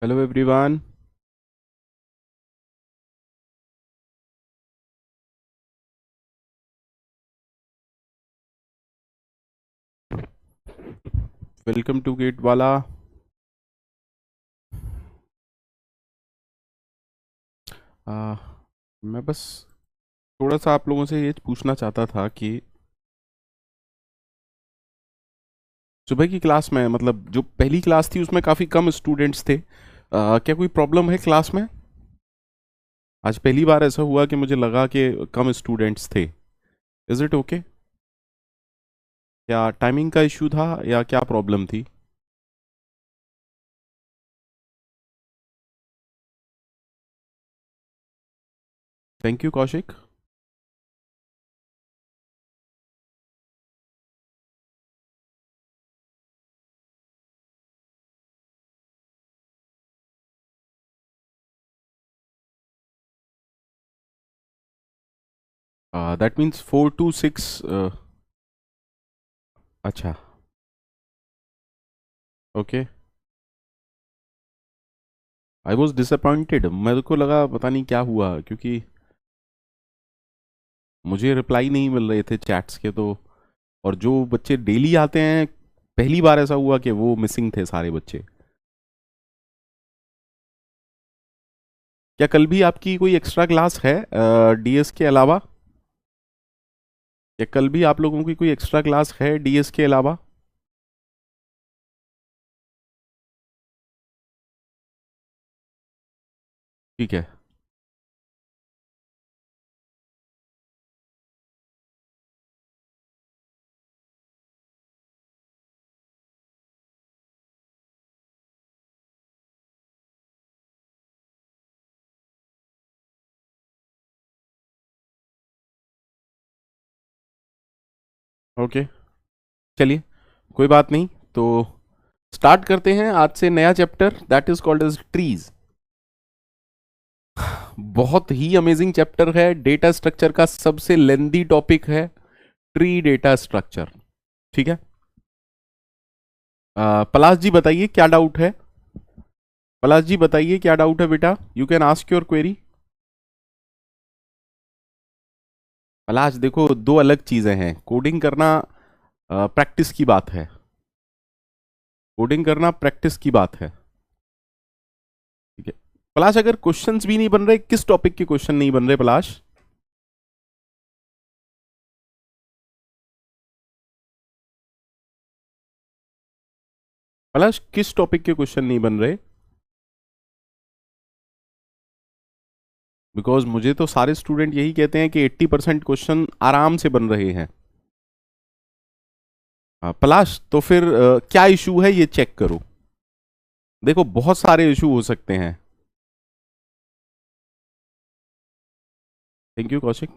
Hello everyone. Welcome to Gatewala. मैं बस थोड़ा सा आप लोगों से ये पूछना चाहता था कि सुबह की क्लास में मतलब जो पहली क्लास थी उसमें काफ़ी कम स्टूडेंट्स थे। क्या कोई प्रॉब्लम है क्लास में? आज पहली बार ऐसा हुआ कि मुझे लगा कि कम स्टूडेंट्स थे। Is it okay? क्या टाइमिंग का इश्यू था या क्या प्रॉब्लम थी? Thank you Kaushik. That means 4 to 6। अच्छा। ओके। आई वॉज डिसअपॉइंटेड, मेरे को लगा पता नहीं क्या हुआ, क्योंकि मुझे रिप्लाई नहीं मिल रहे थे चैट्स के। तो और जो बच्चे डेली आते हैं, पहली बार ऐसा हुआ कि वो मिसिंग थे सारे बच्चे। क्या कल भी आपकी कोई एक्स्ट्रा क्लास है डीएस के अलावा? क्या कल भी आप लोगों की कोई एक्स्ट्रा क्लास है डीएस के अलावा? ठीक है। ओके, चलिए, कोई बात नहीं। तो स्टार्ट करते हैं आज से नया chapter, that is called as trees. बहुत ही अमेजिंग चैप्टर है, डेटा स्ट्रक्चर का सबसे लेंदी टॉपिक है ट्री डेटा स्ट्रक्चर। ठीक है। पलाश जी बताइए क्या डाउट है। पलाश जी बताइए क्या डाउट है बेटा, you can ask your query. Palash देखो, दो अलग चीजें हैं। कोडिंग करना प्रैक्टिस की बात है। कोडिंग करना प्रैक्टिस की बात है। ठीक है। पलाश, अगर क्वेश्चंस भी नहीं बन रहे, किस टॉपिक के क्वेश्चन नहीं बन रहे पलाश? पलाश, किस टॉपिक के क्वेश्चन नहीं बन रहे? बिकॉज मुझे तो सारे स्टूडेंट यही कहते हैं कि 80% क्वेश्चन आराम से बन रहे हैं। पलाश, तो फिर क्या इशू है ये चेक करो। देखो, बहुत सारे इशू हो सकते हैं। Thank you Kaushik.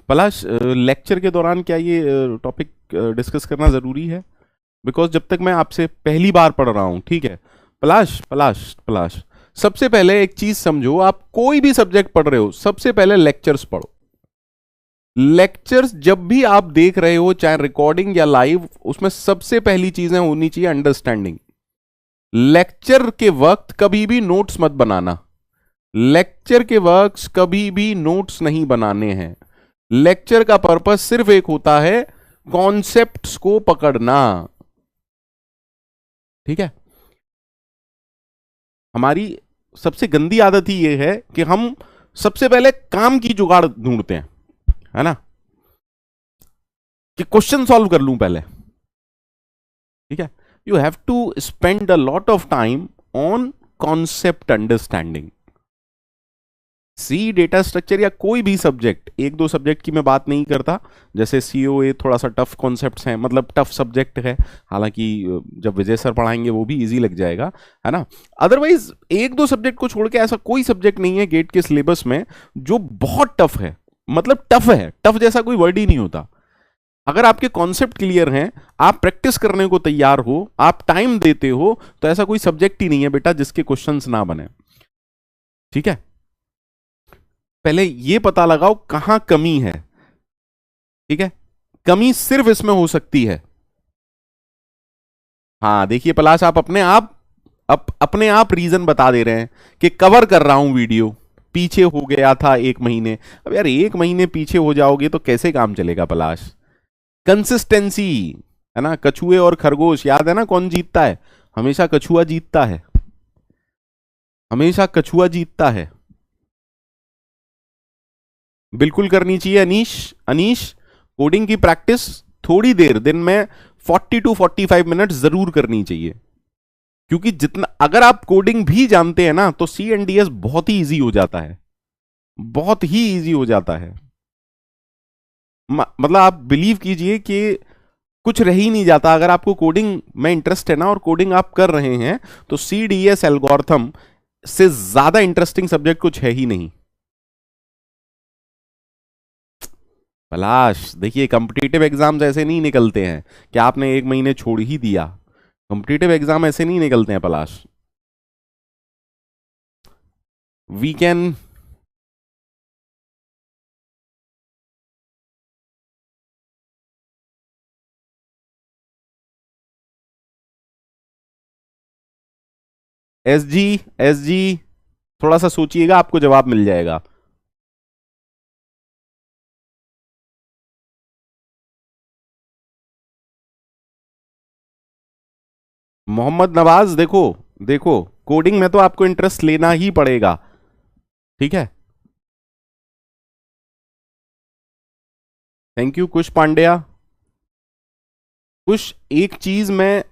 Palash, lecture के दौरान क्या ये टॉपिक डिस्कस करना जरूरी है? बिकॉज जब तक मैं आपसे पहली बार पढ़ रहा हूं, ठीक है। पलाश पलाश पलाश, सबसे पहले एक चीज समझो, आप कोई भी सब्जेक्ट पढ़ रहे हो सबसे पहले लेक्चर्स पढ़ो। लेक्चर्स जब भी आप देख रहे हो, चाहे रिकॉर्डिंग या लाइव, उसमें सबसे पहली चीजें होनी चाहिए अंडरस्टैंडिंग। लेक्चर के वक्त कभी भी नोट्स मत बनाना। लेक्चर के वक्त कभी भी नोट्स नहीं बनाने हैं। लेक्चर का पर्पस सिर्फ एक होता है, कॉन्सेप्ट्स को पकड़ना। ठीक है। हमारी सबसे गंदी आदत ही ये है कि हम सबसे पहले काम की जुगाड़ ढूंढते हैं, है ना, कि क्वेश्चन सॉल्व कर लूं पहले। ठीक है। You have to spend a lot of time on concept understanding. See data structure या कोई भी सब्जेक्ट, एक दो सब्जेक्ट की मैं बात नहीं करता, जैसे सीओए थोड़ा सा टफ कॉन्सेप्ट्स हैं, मतलब टफ सब्जेक्ट है। हालांकि जब विजय सर पढ़ाएंगे वो भी इजी लग जाएगा, है ना। अदरवाइज एक दो सब्जेक्ट को छोड़ के ऐसा कोई सब्जेक्ट नहीं है गेट के सिलेबस में जो बहुत टफ है। मतलब टफ है, टफ जैसा कोई वर्ड ही नहीं होता। अगर आपके कॉन्सेप्ट क्लियर हैं, आप प्रैक्टिस करने को तैयार हो, आप टाइम देते हो, तो ऐसा कोई सब्जेक्ट ही नहीं है बेटा जिसके क्वेश्चंस ना बने। ठीक है। पहले ये पता लगाओ कहां कमी है। ठीक है। कमी सिर्फ इसमें हो सकती है। हाँ देखिए पलाश, आप अपने आप अपने आप रीजन बता दे रहे हैं कि कवर कर रहा हूं वीडियो, पीछे हो गया था 1 महीने। अब यार 1 महीने पीछे हो जाओगे तो कैसे काम चलेगा पलाश? कंसिस्टेंसी है ना। कछुए और खरगोश, याद है ना कौन जीतता है? हमेशा कछुआ जीतता है, हमेशा कछुआ जीतता है। बिल्कुल करनी चाहिए अनीश। अनीश, कोडिंग की प्रैक्टिस थोड़ी देर दिन में 40 to 45 मिनट जरूर करनी चाहिए, क्योंकि जितना अगर आप कोडिंग भी जानते हैं ना तो CNDS बहुत ही इजी हो जाता है, बहुत ही इजी हो जाता है। मतलब आप बिलीव कीजिए कि कुछ रह ही नहीं जाता। अगर आपको कोडिंग में इंटरेस्ट है ना और कोडिंग आप कर रहे हैं तो CDS एल्गोरिथम से ज्यादा इंटरेस्टिंग सब्जेक्ट कुछ है ही नहीं। पलाश देखिए, कॉम्पिटिटिव एग्जाम्स ऐसे नहीं निकलते हैं कि आपने 1 महीने छोड़ ही दिया। कॉम्पिटिटिव एग्जाम ऐसे नहीं निकलते हैं पलाश। वी कैन SG, SG थोड़ा सा सोचिएगा, आपको जवाब मिल जाएगा। मोहम्मद नवाज, देखो देखो, कोडिंग में तो आपको इंटरेस्ट लेना ही पड़ेगा, ठीक है। थैंक यू कुश पांड्या। कुछ एक चीज मैं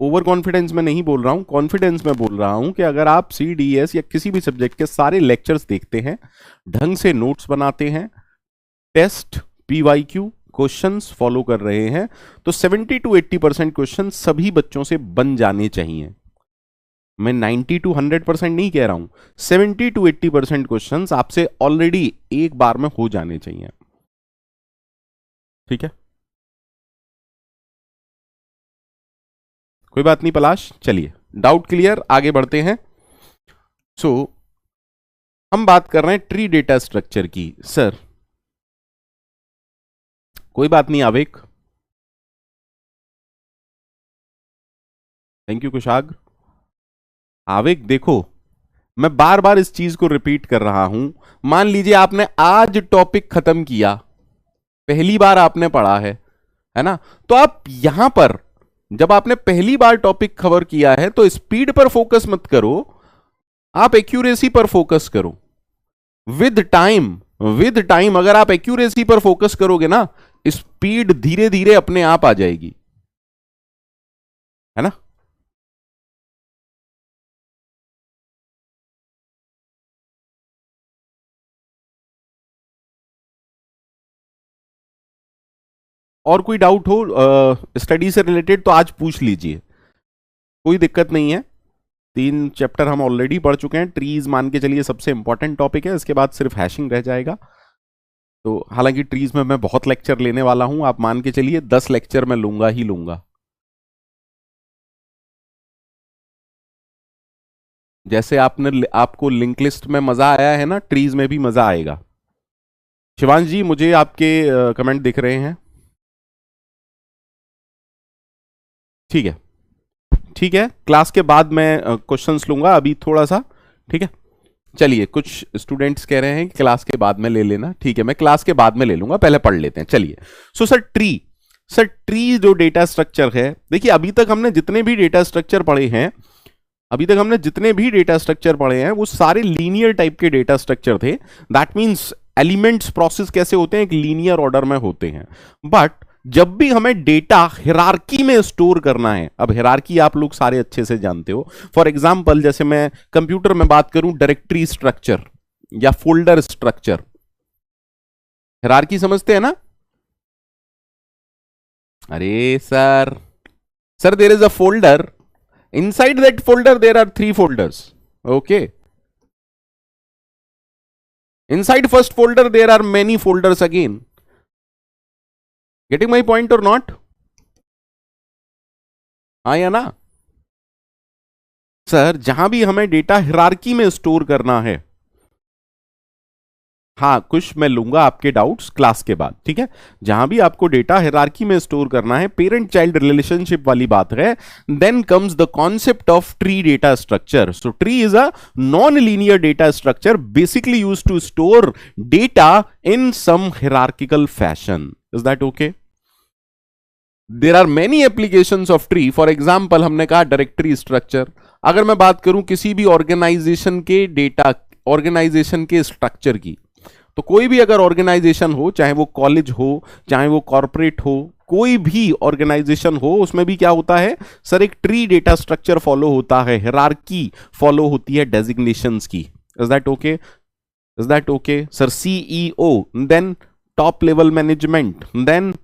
ओवर कॉन्फिडेंस में नहीं बोल रहा हूं, कॉन्फिडेंस में बोल रहा हूं कि अगर आप CDS या किसी भी सब्जेक्ट के सारे लेक्चर्स देखते हैं, ढंग से नोट्स बनाते हैं, टेस्ट PYQ क्वेश्चंस फॉलो कर रहे हैं, तो 70 to 80% क्वेश्चन सभी बच्चों से बन जाने चाहिए। मैं 90 to 100% नहीं कह रहा हूं, 70 to 80% क्वेश्चन आपसे ऑलरेडी एक बार में हो जाने चाहिए, ठीक है। कोई बात नहीं पलाश, चलिए डाउट क्लियर, आगे बढ़ते हैं। सो हम बात कर रहे हैं ट्री डेटा स्ट्रक्चर की। सर कोई बात नहीं आवेक, थैंक यू कुशाग। आवेक देखो, मैं बार बार इस चीज को रिपीट कर रहा हूं। मान लीजिए आपने आज टॉपिक खत्म किया, पहली बार आपने पढ़ा है ना, तो आप यहां पर जब आपने पहली बार टॉपिक कवर किया है तो स्पीड पर फोकस मत करो, आप एक्यूरेसी पर फोकस करो। विद टाइम, विद टाइम अगर आप एक्यूरेसी पर फोकस करोगे ना, स्पीड धीरे धीरे अपने आप आ जाएगी, है ना। और कोई डाउट हो स्टडी से रिलेटेड तो आज पूछ लीजिए, कोई दिक्कत नहीं है। 3 चैप्टर हम ऑलरेडी पढ़ चुके हैं। ट्रीज मान के चलिए सबसे इंपॉर्टेंट टॉपिक है, इसके बाद सिर्फ हैशिंग रह जाएगा। तो हालांकि ट्रीज में मैं बहुत लेक्चर लेने वाला हूं, आप मान के चलिए 10 लेक्चर मैं लूंगा ही लूंगा। जैसे आपको लिंक लिस्ट में मजा आया है ना, ट्रीज में भी मजा आएगा। शिवांश जी मुझे आपके कमेंट दिख रहे हैं, ठीक है ठीक है। क्लास के बाद मैं क्वेश्चंस लूंगा अभी थोड़ा सा, ठीक है। चलिए कुछ स्टूडेंट्स कह रहे हैं कि क्लास के बाद में ले लेना, ठीक है मैं क्लास के बाद में ले लूंगा, पहले पढ़ लेते हैं चलिए। So sir tree, sir tree जो डेटा स्ट्रक्चर है, देखिए अभी तक हमने जितने भी डेटा स्ट्रक्चर पढ़े हैं, अभी तक हमने जितने भी डेटा स्ट्रक्चर पढ़े हैं वो सारे लीनियर टाइप के डेटा स्ट्रक्चर थे। दैट मींस एलिमेंट्स प्रोसेस कैसे होते हैं, एक लीनियर ऑर्डर में होते हैं। बट जब भी हमें डेटा हिरार्की में स्टोर करना है, अब हिरार्की आप लोग सारे अच्छे से जानते हो। फॉर एग्जांपल जैसे मैं कंप्यूटर में बात करूं, डायरेक्टरी स्ट्रक्चर या फोल्डर स्ट्रक्चर, हिरार्की समझते हैं ना। अरे sir, sir there is a folder, inside that folder there are 3 folders, okay, inside first folder there are many folders again. Getting my point or not? हाँ या ना। Sir जहां भी हमें डेटा हिरार्की में स्टोर करना है, हाँ, कुछ मैं लूंगा आपके डाउट्स क्लास के बाद, ठीक है। जहां भी आपको डेटा हायरार्की में स्टोर करना है, पेरेंट चाइल्ड रिलेशनशिप वाली बात है, then comes the concept of tree data structure. So tree is a non linear data structure basically used to store data in some hierarchical fashion. Is that okay? There are many applications of tree. For example हमने कहा directory structure. अगर मैं बात करूं किसी भी organisation के data, organisation के स्ट्रक्चर की, तो कोई भी अगर ऑर्गेनाइजेशन हो, चाहे वो कॉलेज हो, चाहे वो कॉर्पोरेट हो, कोई भी ऑर्गेनाइजेशन हो, उसमें भी क्या होता है सर, एक ट्री डेटा स्ट्रक्चर फॉलो होता है, हायरार्की फॉलो होती है डेजिग्नेशंस की। Is that okay? Is that okay sir? CEO, then top level management, then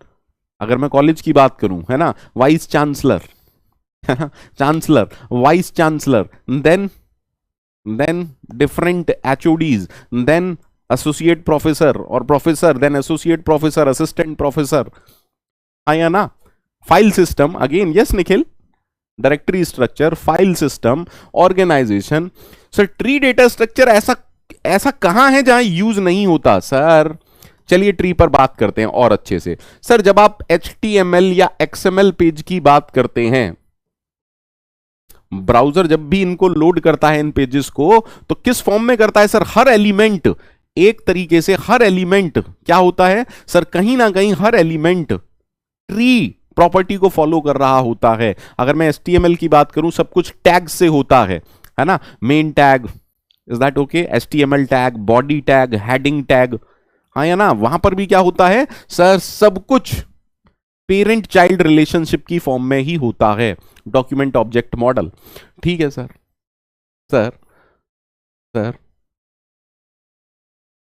अगर मैं कॉलेज की बात करूं, है ना, vice chancellor, chancellor, vice chancellor, then different HODs, then associate professor और professor, then associate professor, assistant professor, आया ना। File system again, yes Nikhil, directory structure, file system, organization. Sir tree data structure ऐसा कहां है जहां यूज नहीं होता sir? चलिए ट्री पर बात करते हैं और अच्छे से। सर जब आप HTML या XML पेज की बात करते हैं, ब्राउजर जब भी इनको लोड करता है इन पेजेस को, तो किस फॉर्म में करता है सर? हर एलिमेंट, एक तरीके से हर एलिमेंट क्या होता है सर, कहीं ना कहीं हर एलिमेंट ट्री प्रॉपर्टी को फॉलो कर रहा होता है। अगर मैं HTML की बात करूं, सब कुछ टैग से होता है ना, main tag, is that okay, HTML tag, body tag, heading tag, हाँ या ना। वहां पर भी क्या होता है सर, सब कुछ पेरेंट चाइल्ड रिलेशनशिप की फॉर्म में ही होता है, डॉक्यूमेंट ऑब्जेक्ट मॉडल, ठीक है सर। सर सर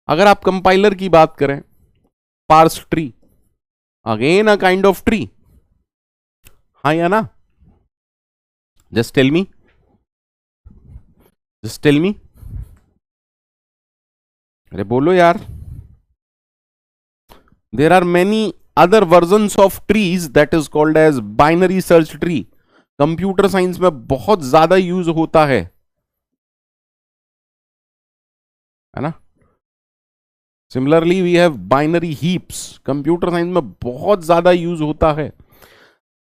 अगर आप कंपाइलर की बात करें, parse tree, again a kind of tree, हाँ या ना? Just tell me, just tell me, अरे बोलो यार। There are many other versions of trees that is called as binary search tree. Computer science में बहुत ज्यादा यूज होता है ना। Similarly we have binary heaps, computer science में बहुत ज्यादा यूज होता है।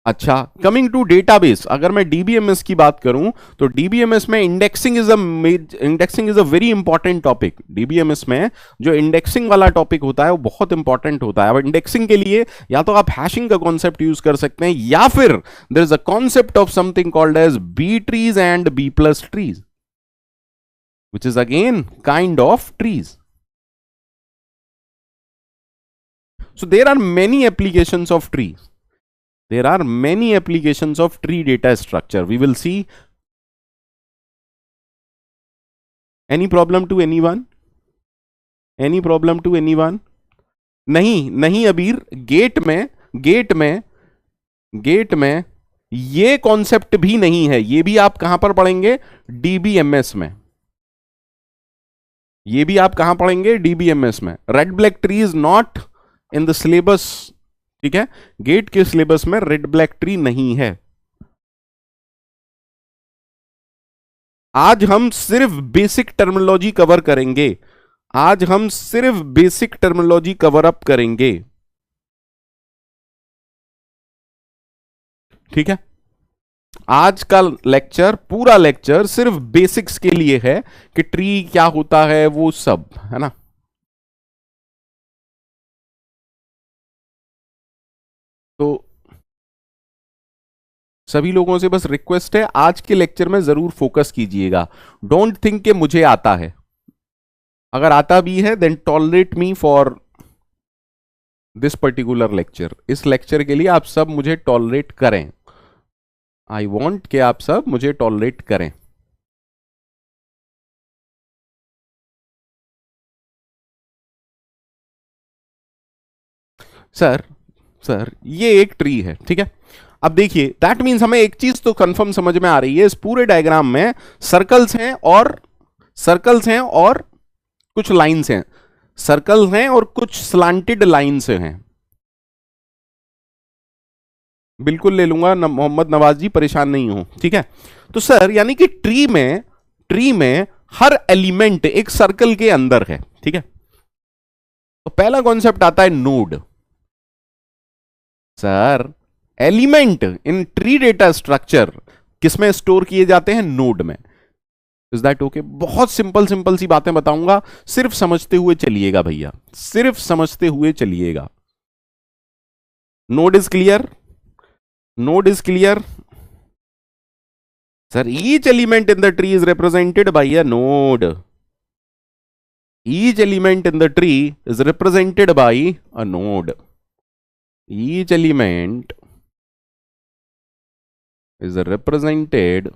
अच्छा, कमिंग टू डेटाबेस, अगर मैं डीबीएमएस की बात करूं, तो डीबीएमएस में indexing is a very important topic. DBMS में जो इंडेक्सिंग वाला टॉपिक होता है वो बहुत इंपॉर्टेंट होता है। अब इंडेक्सिंग के लिए या तो आप हैशिंग का कॉन्सेप्ट यूज कर सकते हैं, या फिर there is a concept of something called as B trees and B plus trees, which is again kind of trees. So there are many applications of trees. There are many applications of tree data structure. We will see. Any problem to anyone? Any problem to anyone? नहीं अबीर, gate में ये concept भी नहीं है। ये भी आप कहां पर पढ़ेंगे? डीबीएमएस में। ये भी आप कहां पढ़ेंगे? डीबीएमएस में। Red black tree is not in the syllabus, ठीक है। गेट के सिलेबस में रेड ब्लैक ट्री नहीं है। आज हम सिर्फ बेसिक टर्मिनोलॉजी कवर करेंगे, आज हम सिर्फ बेसिक टर्मिनोलॉजी कवर अप करेंगे, ठीक है। आज का लेक्चर, पूरा लेक्चर सिर्फ बेसिक्स के लिए है कि ट्री क्या होता है, वो सब, है ना। तो सभी लोगों से बस रिक्वेस्ट है, आज के लेक्चर में जरूर फोकस कीजिएगा। डोंट थिंक कि मुझे आता है, अगर आता भी है then tolerate me for this particular lecture. इस लेक्चर के लिए आप सब मुझे टॉलरेट करें। आई वॉन्ट कि आप सब मुझे टॉलरेट करें। सर ये एक ट्री है, ठीक है। अब देखिए, दैट मीन्स हमें एक चीज तो कंफर्म समझ में आ रही है, इस पूरे डायग्राम में सर्कल्स हैं और कुछ लाइंस हैं, सर्कल्स हैं और कुछ स्लांटेड लाइंस हैं। बिल्कुल ले लूंगा मोहम्मद नवाज जी, परेशान नहीं हो, ठीक है। तो सर यानी कि ट्री में हर एलिमेंट एक सर्कल के अंदर है, ठीक है। तो पहला कॉन्सेप्ट आता है node. Sir element in tree data structure किसमें स्टोर किए जाते हैं? नोड में। Is that okay? बहुत सिंपल सिंपल सी बातें बताऊंगा, सिर्फ समझते हुए चलिएगा भैया, सिर्फ समझते हुए चलिएगा। Node is clear? Node is clear? Sir, each element in the tree is represented by a node. Each element in the tree is represented by a node. Each element is represented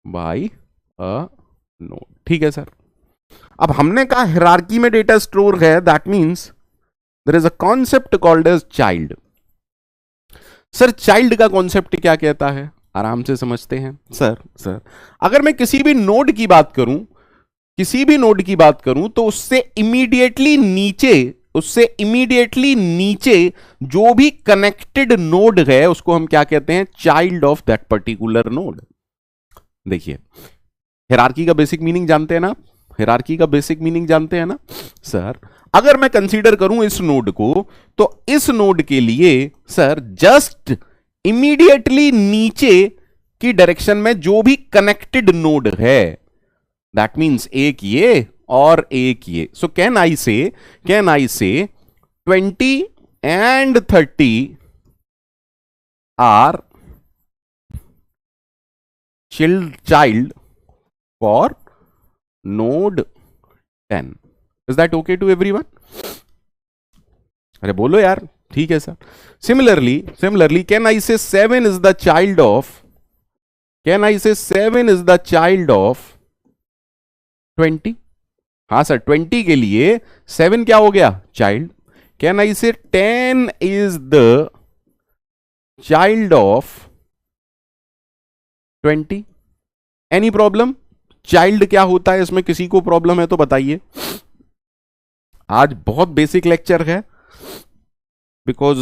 by a node. ठीक है sir. अब हमने कहा hierarchy में data store है, that means there is a concept called as child. Sir child का concept क्या कहता है? आराम से समझते हैं। सर अगर मैं किसी भी नोड की बात करूं, किसी भी नोड की बात करूं, तो उससे इमीडिएटली नीचे जो भी कनेक्टेड नोड है उसको हम क्या कहते हैं? Child of that particular node. देखिए हायरार्की का बेसिक मीनिंग जानते हैं ना? हायरार्की का बेसिक मीनिंग जानते हैं ना? सर अगर मैं कंसीडर करूं इस नोड को, तो इस नोड के लिए सर जस्ट इमीडिएटली नीचे की डायरेक्शन में जो भी कनेक्टेड नोड है, दैट मींस एक ये और एक ये। सो कैन आई से 20 and 30 are child for node 10. Is that okay to everyone? अरे बोलो यार। ठीक है sir. Similarly, can I say 7 is the child of 20? हाँ सर, 20 के लिए 7 क्या हो गया? Child. Can I say 10 is the child of 20? Any problem? Child क्या होता है इसमें? किसी को प्रॉब्लम है तो बताइए। आज बहुत बेसिक लेक्चर है, बिकॉज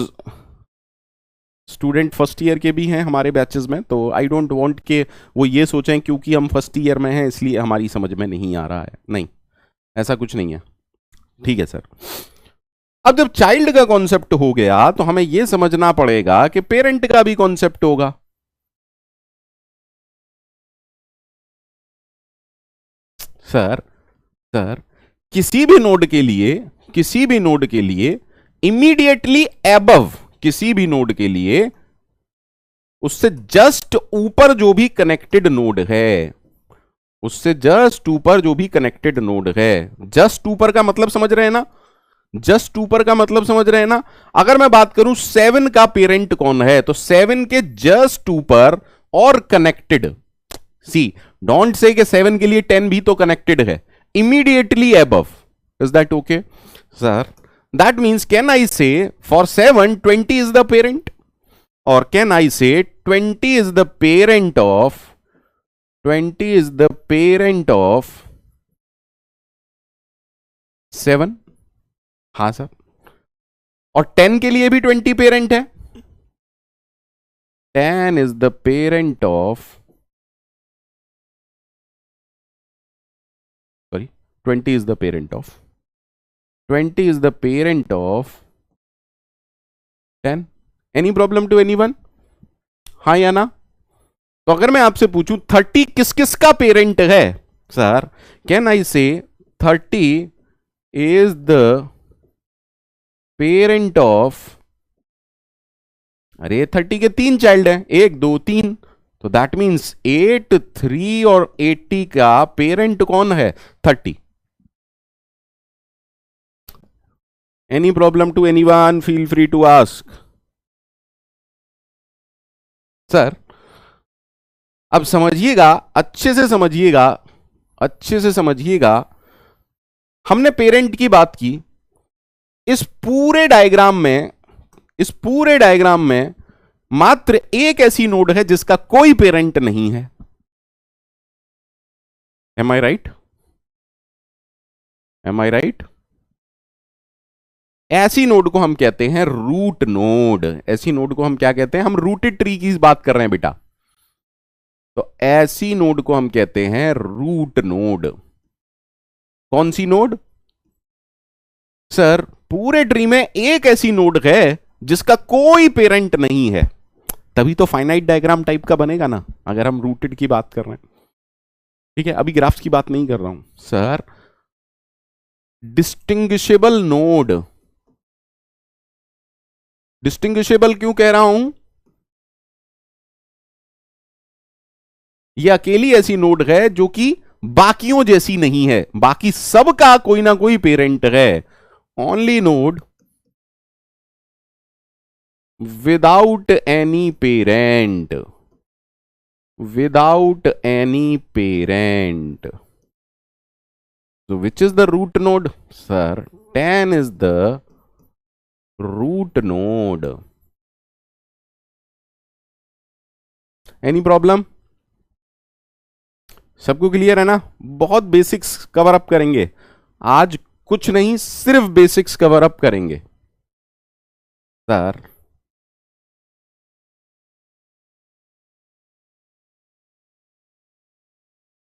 स्टूडेंट फर्स्ट ईयर के भी हैं हमारे बैचेस में, तो आई डोंट वांट के वो ये सोचें क्योंकि हम फर्स्ट ईयर में हैं इसलिए हमारी समझ में नहीं आ रहा है। नहीं, ऐसा कुछ नहीं है। ठीक है सर। अब जब चाइल्ड का कॉन्सेप्ट हो गया तो हमें यह समझना पड़ेगा कि पेरेंट का भी कॉन्सेप्ट होगा। सर किसी भी नोड के लिए इमीडिएटली एबव, किसी भी नोड के लिए उससे जस्ट ऊपर जो भी कनेक्टेड नोड है, उससे जस्ट ऊपर जो भी कनेक्टेड नोड है, जस्ट ऊपर का मतलब समझ रहे हैं ना? जस्ट ऊपर का मतलब समझ रहे हैं ना? अगर मैं बात करूं 7 का पेरेंट कौन है, तो 7 के जस्ट ऊपर और कनेक्टेड, सी डोंट से कि 7 के लिए 10 भी तो कनेक्टेड है, immediately above. Is that okay sir? That means can I से फॉर 7 20 इज द पेरेंट, और कैन आई से 20 इज द पेरेंट ऑफ 7? हाँ सर। और 10 के लिए भी 20 पेरेंट है। 10 is the parent of 20 is the parent of 10. Any problem to anyone? हाँ या ना? तो अगर मैं आपसे पूछूं 30 किस किस का पेरेंट है सर, कैन आई से 30 is the parent of, अरे 30 के 3 चाइल्ड हैं, 1 2 3, तो दैट मीन्स 8 3 और 80 का पेरेंट कौन है? 30। Any problem to anyone? Feel free to ask. Sir अब समझिएगा, अच्छे से समझिएगा, हमने पेरेंट की बात की। इस पूरे डायग्राम में मात्र एक ऐसी नोड है जिसका कोई पेरेंट नहीं है। Am I right? ऐसी नोड को हम कहते हैं रूट नोड। ऐसी नोड को हम क्या कहते हैं? हम रूटेड ट्री की बात कर रहे हैं बेटा, तो ऐसी नोड को हम कहते हैं रूट नोड। कौन सी नोड? सर पूरे ट्री में एक ऐसी नोड है जिसका कोई पेरेंट नहीं है, तभी तो फाइनाइट डायग्राम टाइप का बनेगा ना, अगर हम रूटेड की बात कर रहे हैं। ठीक है, अभी ग्राफ्स की बात नहीं कर रहा हूं सर। डिस्टिंग्विशेबल नोड, डिस्टिंग्विशेबल क्यों कह रहा हूं? यह अकेली ऐसी नोड है जो कि बाकियों जैसी नहीं है, बाकी सबका कोई ना कोई पेरेंट है। Only node without any parent, without any parent. So which is the root node? Sir, 10 is the root node. Any problem? सबको क्लियर है ना? बहुत बेसिक्स कवर अप करेंगे आज, कुछ नहीं सिर्फ बेसिक्स कवर अप करेंगे sir.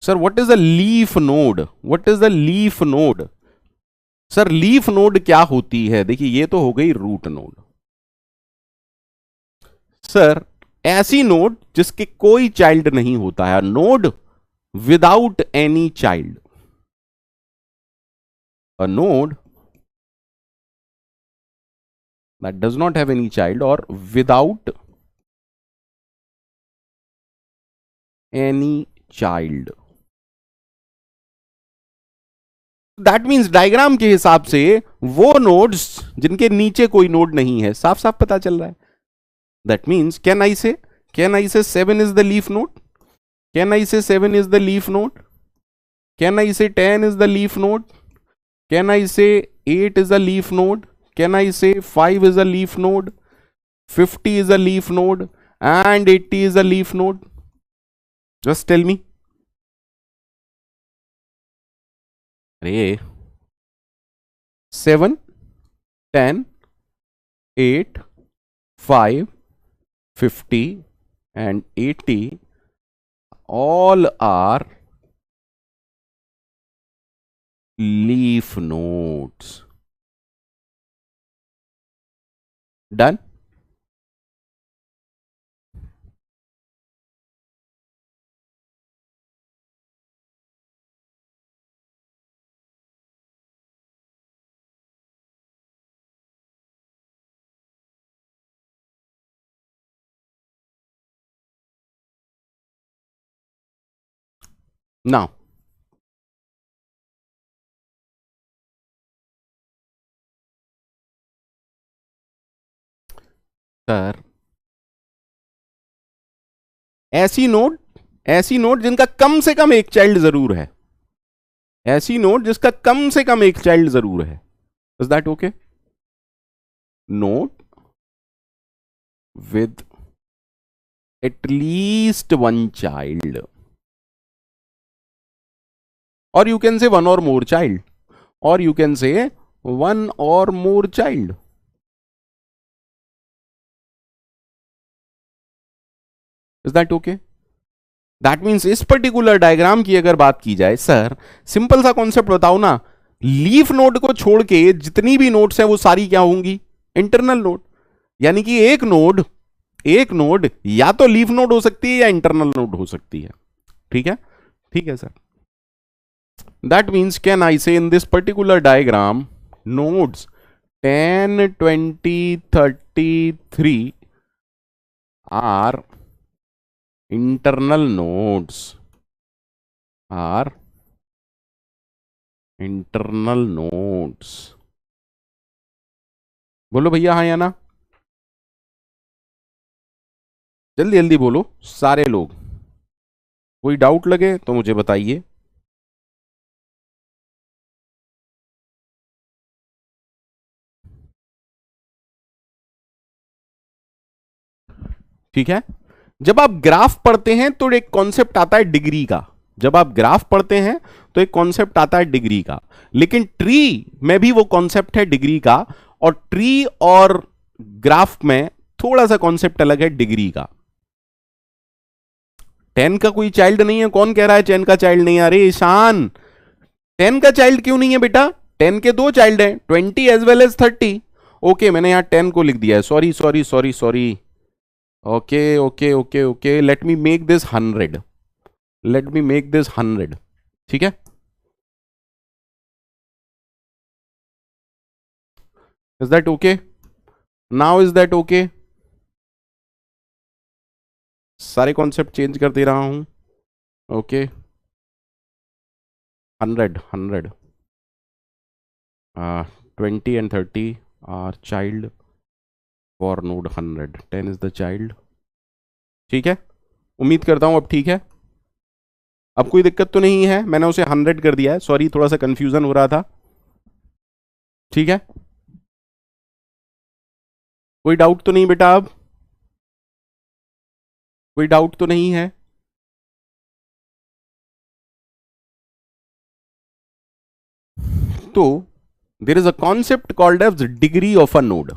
Sir what is the leaf node? What is the leaf node? Sir leaf node क्या होती है? देखिए ये तो हो गई रूट नोड। सर ऐसी नोड जिसके कोई चाइल्ड नहीं होता है, node without any child, a node that does not have any child और without any child. That means diagram के हिसाब से वो नोड्स जिनके नीचे कोई नोड नहीं है, साफ साफ पता चल रहा है। That means can I say 7 is the leaf node? Can I say 7 is the leaf node? Can I say 10 is the leaf node? Can I say 8 is a leaf node? Can I say 5 is a leaf node? 50 is a leaf node and 80 is a leaf node? Just tell me. अरे 7, 10, 8, 5, 50 and 80 all are leaf nodes. Done? Now sir ऐसी node जिनका कम से कम एक child जरूर है, ऐसी node जिसका कम से कम एक चाइल्ड जरूर है। Is that okay? Node with at least one child, और you can say one or more child, और you can say one or more child. Is that okay? That means इस पर्टिकुलर डायग्राम की अगर बात की जाए, सर सिंपल सा concept बताओ ना, लीफ नोड को छोड़ के जितनी भी नोड्स हैं वो सारी क्या होंगी? Internal node. यानी कि एक नोड या तो लीफ नोड हो सकती है या इंटरनल नोड हो सकती है। ठीक है, ठीक है sir. That means can I say in this particular diagram nodes 10, 20, 33 are internal nodes, are internal nodes। बोलो भैया हाँ या ना, जल्दी जल्दी बोलो सारे लोग, कोई डाउट लगे तो मुझे बताइए। ठीक है, जब आप ग्राफ पढ़ते हैं तो एक कॉन्सेप्ट आता है डिग्री का, जब आप ग्राफ पढ़ते हैं तो एक कॉन्सेप्ट आता है डिग्री का, लेकिन ट्री में भी वो कॉन्सेप्ट है डिग्री का, और ट्री और ग्राफ में थोड़ा सा कॉन्सेप्ट अलग है डिग्री का। 10 का कोई चाइल्ड नहीं है, कौन कह रहा है 10 का चाइल्ड नहीं है? अरे ईशान 10 का चाइल्ड क्यों नहीं है बेटा? 10 के दो चाइल्ड हैं, 20 एज वेल एज 30। ओके, मैंने यहां 10 को लिख दिया है, sorry sorry sorry sorry. Okay okay okay okay, let me make this 100, let me make this 100। ठीक है, is that okay? Now is that okay? सारे कॉन्सेप्ट चेंज कर दे रहा हूं। Okay, 100 100, 20 and 30 are child for node 100, 10 is the child। ठीक है, उम्मीद करता हूं अब ठीक है, अब कोई दिक्कत तो नहीं है। मैंने उसे 100 कर दिया है, सॉरी थोड़ा सा कंफ्यूजन हो रहा था। ठीक है, कोई डाउट तो नहीं बेटा? अब कोई डाउट तो नहीं है? तो there is a concept called as degree of a node.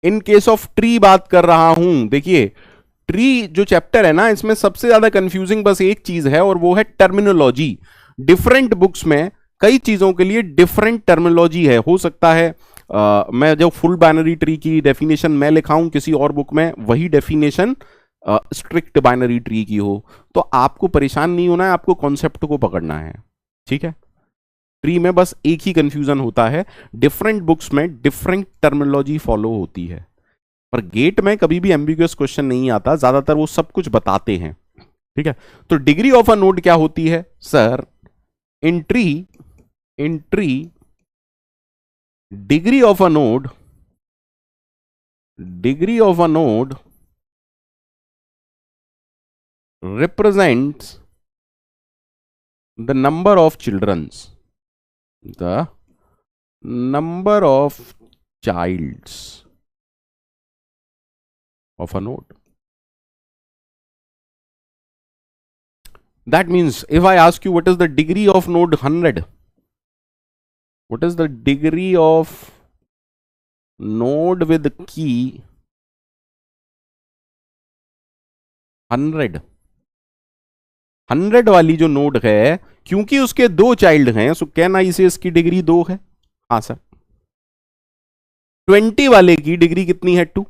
In case of tree बात कर रहा हूं, देखिए ट्री जो चैप्टर है ना, इसमें सबसे ज्यादा कंफ्यूजिंग बस एक चीज है, और वो है टर्मिनोलॉजी। डिफरेंट बुक्स में कई चीजों के लिए डिफरेंट टर्मिनोलॉजी है। हो सकता है मैं जो फुल बाइनरी ट्री की डेफिनेशन मैं लिखाऊं, किसी और बुक में वही डेफिनेशन स्ट्रिक्ट बाइनरी ट्री की हो। तो आपको परेशान नहीं होना है, आपको कॉन्सेप्ट को पकड़ना है। ठीक है, ट्री में बस एक ही कंफ्यूजन होता है, डिफरेंट बुक्स में डिफरेंट टर्मिनोलॉजी फॉलो होती है। पर गेट में कभी भी एम्बिगुअस क्वेश्चन नहीं आता, ज्यादातर वो सब कुछ बताते हैं। ठीक है, तो डिग्री ऑफ अ नोड क्या होती है sir? In tree, in tree degree of a node, degree of a node represents the number of childrens, the number of childs of a node. That means if I ask you what is the degree of node 100, what is the degree of node with key 100? 100 वाली जो node है, क्योंकि उसके दो child हैं, सो can I से इसकी degree 2 है। हाँ सर। 20 वाले की डिग्री कितनी है? 2।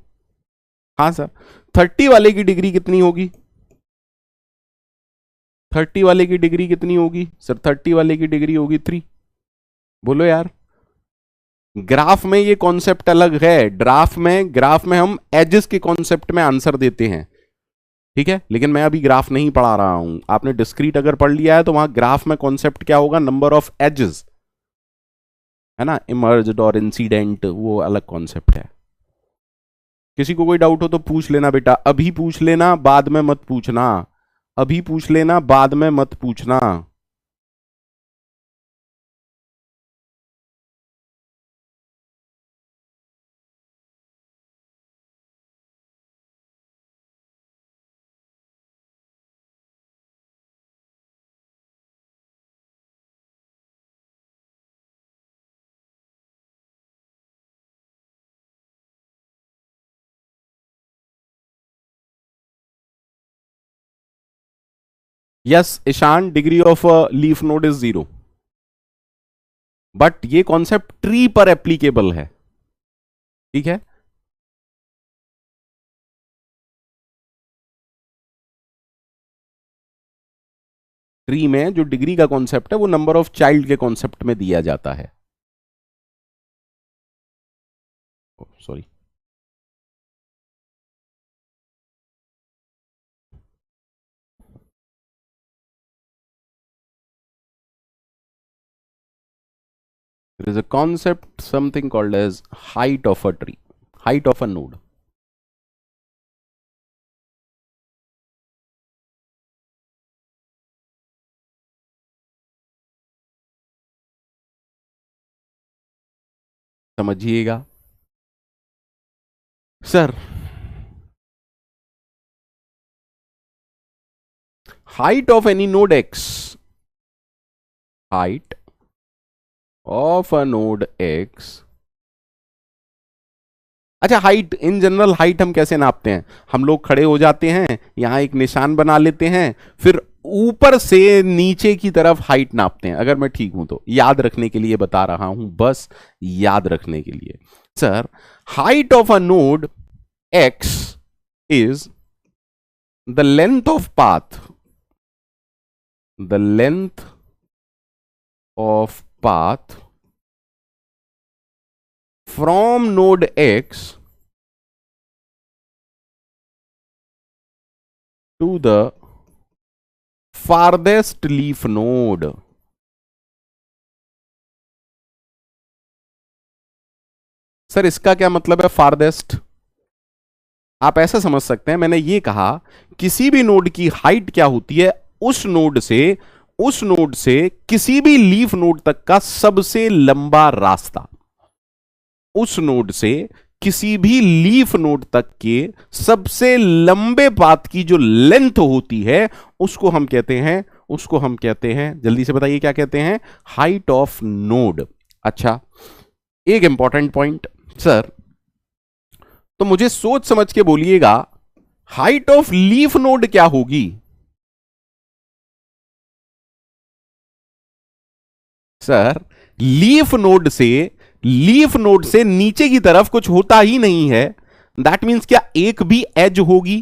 हाँ सर। 30 वाले की डिग्री कितनी होगी? 30 वाले की डिग्री कितनी होगी सर? 30 वाले की डिग्री होगी 3। बोलो यार, ग्राफ में ये कॉन्सेप्ट अलग है। ग्राफ में हम एजेस के कॉन्सेप्ट में आंसर देते हैं। ठीक है, लेकिन मैं अभी ग्राफ नहीं पढ़ा रहा हूं। आपने डिस्क्रीट अगर पढ़ लिया है तो वहां ग्राफ में कॉन्सेप्ट क्या होगा? नंबर ऑफ एजेस, है ना, इमर्ज्ड और इंसिडेंट, वो अलग कॉन्सेप्ट है। किसी को कोई डाउट हो तो पूछ लेना बेटा, अभी पूछ लेना, बाद में मत पूछना। अभी पूछ लेना, बाद में मत पूछना। Yes Ishaan, degree of leaf node is 0, but ये कॉन्सेप्ट ट्री पर एप्लीकेबल है। ठीक है, ट्री में जो डिग्री का कॉन्सेप्ट है वो नंबर ऑफ चाइल्ड के कॉन्सेप्ट में दिया जाता है। Sorry, there is a concept something called as height of a tree, height of a node. समझिएगा sir, height of any node x, height of a node x अच्छा, height in general, height हम कैसे नापते हैं? हम लोग खड़े हो जाते हैं, यहां एक निशान बना लेते हैं, फिर ऊपर से नीचे की तरफ हाइट नापते हैं, अगर मैं ठीक हूं तो। याद रखने के लिए बता रहा हूं, बस याद रखने के लिए। Sir, height of a node x is the length of path, the length of path from node X to the farthest leaf node. Sir, इसका क्या मतलब है farthest? आप ऐसा समझ सकते हैं, मैंने ये कहा किसी भी नोड की हाइट क्या होती है, उस नोड से किसी भी लीफ नोड तक का सबसे लंबा रास्ता, उस नोड से किसी भी लीफ नोड तक के सबसे लंबे पाथ की जो लेंथ होती है, उसको हम कहते हैं, जल्दी से बताइए क्या कहते हैं? Height of node. अच्छा, एक इंपॉर्टेंट पॉइंट सर, तो मुझे सोच समझ के बोलिएगा, हाइट ऑफ लीफ नोड क्या होगी? सर, लीफ नोड से नीचे की तरफ कुछ होता ही नहीं है। दैट मीन्स क्या एक भी एज होगी?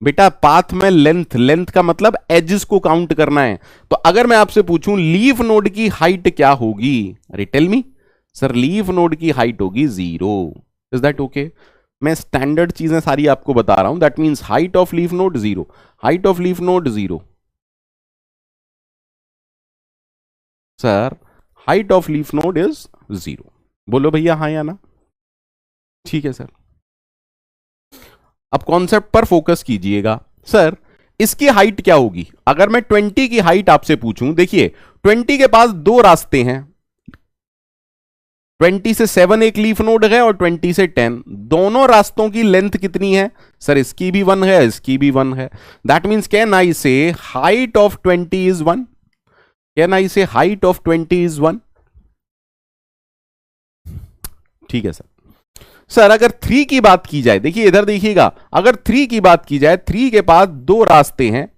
बेटा, पाथ में लेंथ का मतलब एजेस को काउंट करना है। तो अगर मैं आपसे पूछूं लीफ नोड की हाइट क्या होगी, अरे tell me. Sir, leaf node की हाइट होगी 0। Is that okay? मैं स्टैंडर्ड चीजें सारी आपको बता रहा हूं। That means height of leaf node 0, height of leaf node 0। Sir, height of leaf node is 0। बोलो भैया हाँ या ना? ठीक है सर। अब कॉन्सेप्ट पर फोकस कीजिएगा। सर, इसकी हाइट क्या होगी? अगर मैं 20 की हाइट आपसे पूछूं, देखिए 20 के पास दो रास्ते हैं, 20 से 7 एक लीफ नोड है और 20 से 10। दोनों रास्तों की लेंथ कितनी है? सर, इसकी भी 1 है, इसकी भी 1 है। दैट मीन्स कैन आई से height of 20 is 1? Can I से हाइट ऑफ 20 इज 1? ठीक है सर। सर, अगर 3 की बात की जाए, देखिए इधर देखिएगा, अगर 3 की बात की जाए, 3 के पास दो रास्ते हैं,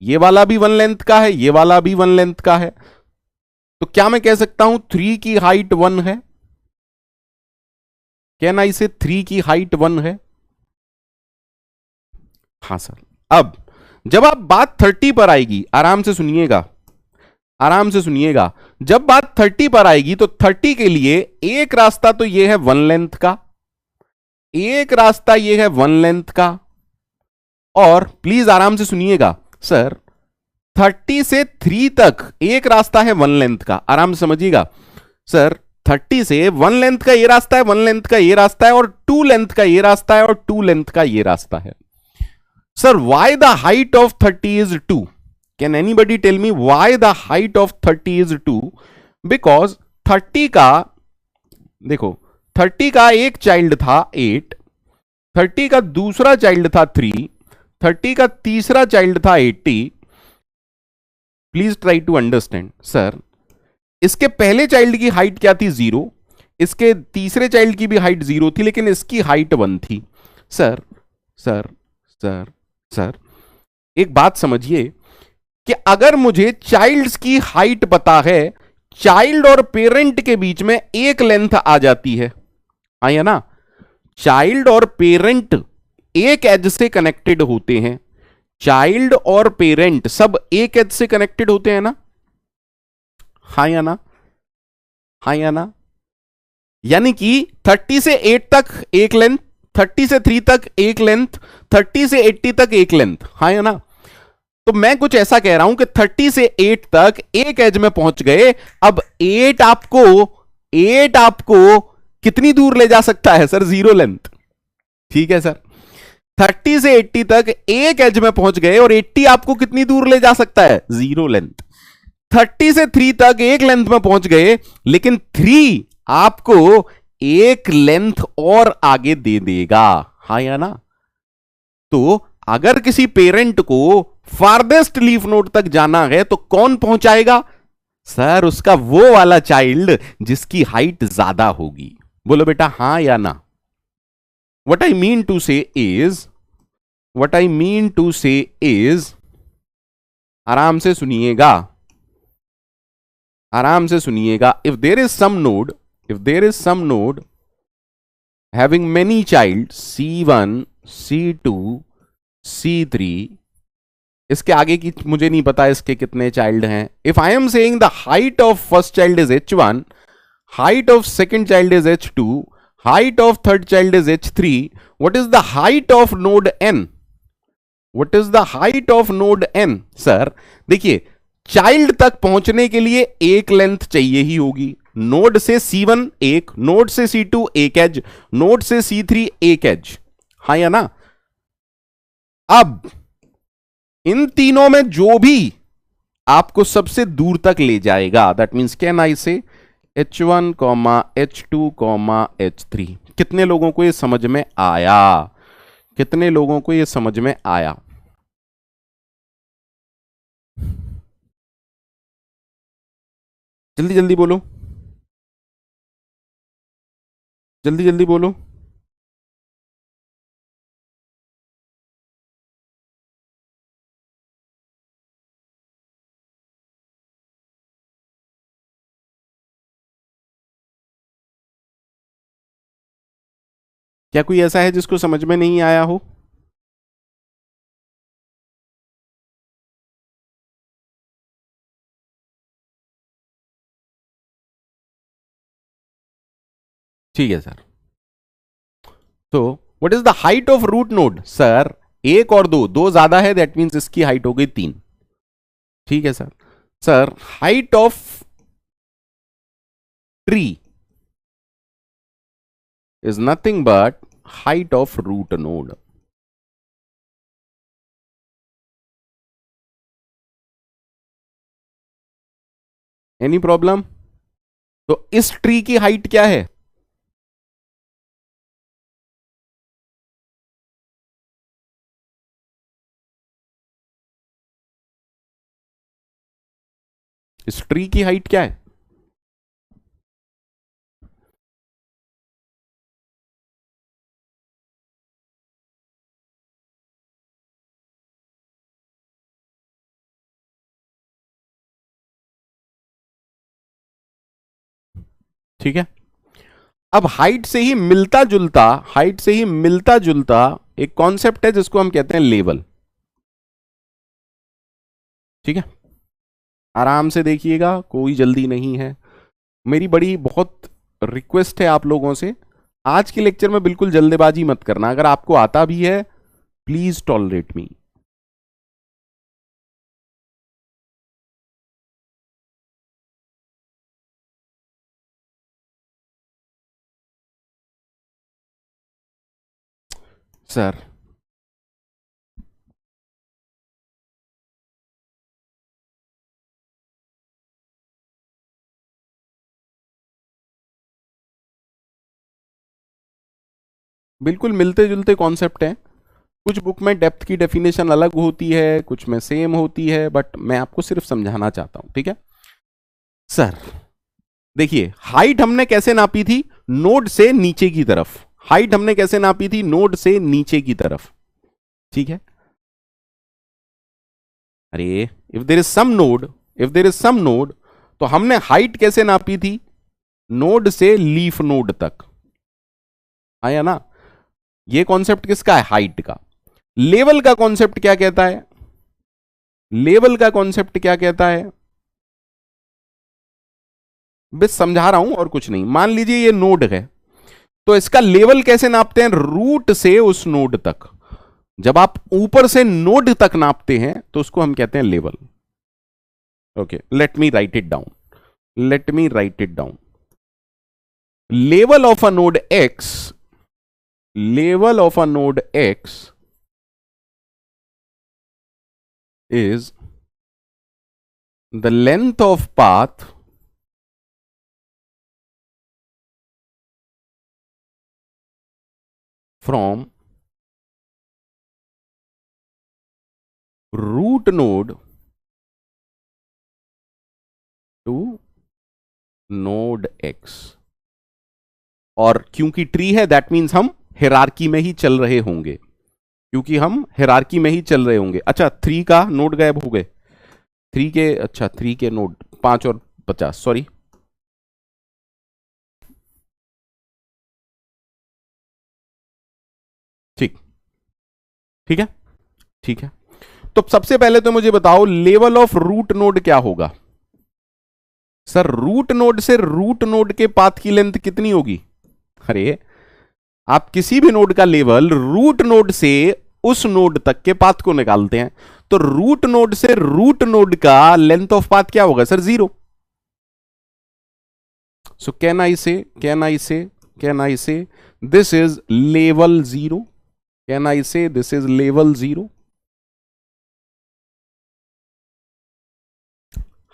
ये वाला भी 1 लेंथ का है, ये वाला भी 1 लेंथ का है। तो क्या मैं कह सकता हूं 3 की हाइट 1 है? कैन आई से 3 की हाइट 1 है? हां सर। अब जब आप बात 30 पर आएगी, आराम से सुनिएगा, आराम से सुनिएगा, जब बात 30 पर आएगी तो 30 के लिए एक रास्ता तो ये है 1 लेंथ का, एक रास्ता ये है 1 लेंथ का, और प्लीज आराम से सुनिएगा सर, 30 से 3 तक एक रास्ता है 1 लेंथ का। आराम से समझिएगा सर, 30 से 1 लेंथ का ये रास्ता है, 1 लेंथ का ये रास्ता है, और 2 लेंथ का ये रास्ता है, और 2 लेंथ का ये रास्ता है। Sir, why the height of 30 is 2? Can anybody tell me why the height of 30 is 2? Because 30 का, देखो 30 का एक चाइल्ड था 8, 30 का दूसरा चाइल्ड था 3, 30 का तीसरा चाइल्ड था 80। Please try to understand. Sir, इसके पहले चाइल्ड की हाइट क्या थी? 0। इसके तीसरे चाइल्ड की भी हाइट 0 थी, लेकिन इसकी हाइट 1 थी। सर सर सर सर, एक बात समझिए कि अगर मुझे चाइल्ड्स की हाइट पता है, चाइल्ड और पेरेंट के बीच में एक लेंथ आ जाती है, आया ना? चाइल्ड और पेरेंट एक एज से कनेक्टेड होते हैं, चाइल्ड और पेरेंट सब एक एज से कनेक्टेड होते हैं ना? हाँ या ना? हाँ या ना? यानी कि 30 से 8 तक एक लेंथ, 30 से 3 तक एक लेंथ, 30 से 80 तक एक लेंथ, हाँ या ना? तो मैं कुछ ऐसा कह रहा हूं कि 30 से 8 तक एक एज में पहुंच गए। अब 8 आपको कितनी दूर ले जा सकता है? Sir, 0 length. ठीक है सर, 30 से 80 तक एक एज में पहुंच गए, और 80 आपको कितनी दूर ले जा सकता है? 0 लेंथ। 30 से 3 तक एक लेंथ में पहुंच गए, लेकिन 3 आपको एक लेंथ और आगे दे देगा, हाँ या ना? तो अगर किसी पेरेंट को फारदेस्ट लीफ नोड तक जाना है तो कौन पहुंचाएगा? सर, उसका वो वाला चाइल्ड जिसकी हाइट ज्यादा होगी। बोलो बेटा हां या ना. What I mean to say is, what I mean to say is, आराम से सुनिएगा, आराम से सुनिएगा. If there is some node, if there is some node having many child C1, C2, C3, इसके आगे की मुझे नहीं पता इसके कितने चाइल्ड हैं. If I am saying the height of first child is H1, height of second child is H2, height of third child is H3, what is the height of node n? What is the height of node n? Sir देखिए, child तक पहुंचने के लिए एक length चाहिए ही होगी. Node से C1 एक, नोड से C2 एक एज, नोड से C3 एक एज, हाँ या ना. अब इन तीनों में जो भी आपको सबसे दूर तक ले जाएगा, दैट मीन्स कैन आई से H1, H2, H3. कितने लोगों को ये समझ में आया? कितने लोगों को ये समझ में आया? जल्दी जल्दी बोलो, जल्दी जल्दी बोलो. क्या कोई ऐसा है जिसको समझ में नहीं आया हो? ठीक है सर. तो what is the height of root node? Sir एक और दो, दो ज्यादा है, दैट मीन्स इसकी हाइट हो गई 3. ठीक है sir. Sir height of tree is nothing but height of root node. Any problem? तो इस ट्री की हाइट क्या है? इस ट्री की हाइट क्या है? ठीक है. अब हाइट से ही मिलता जुलता, हाइट से ही मिलता जुलता एक कॉन्सेप्ट है जिसको हम कहते हैं लेवल. ठीक है, आराम से देखिएगा, कोई जल्दी नहीं है. मेरी बड़ी बहुत रिक्वेस्ट है आप लोगों से, आज के लेक्चर में बिल्कुल जल्दबाजी मत करना. अगर आपको आता भी है, प्लीज टॉलरेट मी. सर बिल्कुल मिलते जुलते कॉन्सेप्ट हैं. कुछ बुक में डेप्थ की डेफिनेशन अलग होती है, कुछ में सेम होती है, बट मैं आपको सिर्फ समझाना चाहता हूं. ठीक है सर. देखिए, हाइट हमने कैसे नापी थी? नोड से नीचे की तरफ. हाइट हमने कैसे नापी थी? नोड से नीचे की तरफ. ठीक है. अरे if there is some node, if there is some node, तो हमने हाइट कैसे नापी थी? नोड से लीफ नोड तक, आया ना. ये कॉन्सेप्ट किसका है? हाइट का. लेवल का कॉन्सेप्ट क्या कहता है? लेवल का कॉन्सेप्ट क्या कहता है? बस समझा रहा हूं और कुछ नहीं. मान लीजिए ये नोड है, तो इसका लेवल कैसे नापते हैं? रूट से उस नोड तक. जब आप ऊपर से नोड तक नापते हैं तो उसको हम कहते हैं level. Okay, let me right it down. Let me right it down. Level of a node x, level of a node X is the length of path from root node to node X. और क्योंकि tree है that means हम hierarchy में ही चल रहे होंगे, क्योंकि हम हिरार्की में ही चल रहे होंगे। अच्छा 3 का नोड गायब हो गए, 3 के, अच्छा 3 के नोड 5 और 50, सॉरी। ठीक, ठीक है, ठीक है। तो सबसे पहले तो मुझे बताओ लेवल ऑफ रूट नोड क्या होगा। सर रूट नोड से रूट नोड के पाथ की लेंथ कितनी होगी? अरे आप किसी भी नोड का लेवल रूट नोड से उस नोड तक के पाथ को निकालते हैं, तो रूट नोड से रूट नोड का लेंथ ऑफ पाथ क्या होगा? सर 0। सो कैन आई से this is level 0? Can I से दिस इज लेवल 0?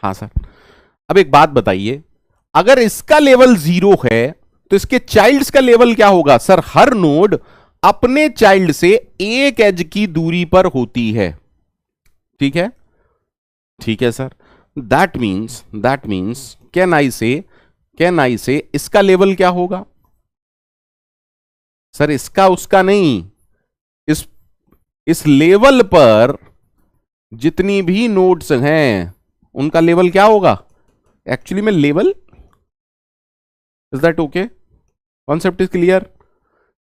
हाँ सर। अब एक बात बताइए, अगर इसका लेवल 0 है तो इसके चाइल्ड्स का लेवल क्या होगा? सर हर नोड अपने चाइल्ड से एक एज की दूरी पर होती है, ठीक है, ठीक है sir. That means can I से इसका लेवल क्या होगा? सर इसका उसका नहीं, इस इस लेवल पर जितनी भी नोड्स हैं उनका लेवल क्या होगा? एक्चुअली में level, is that okay? Concept is clear?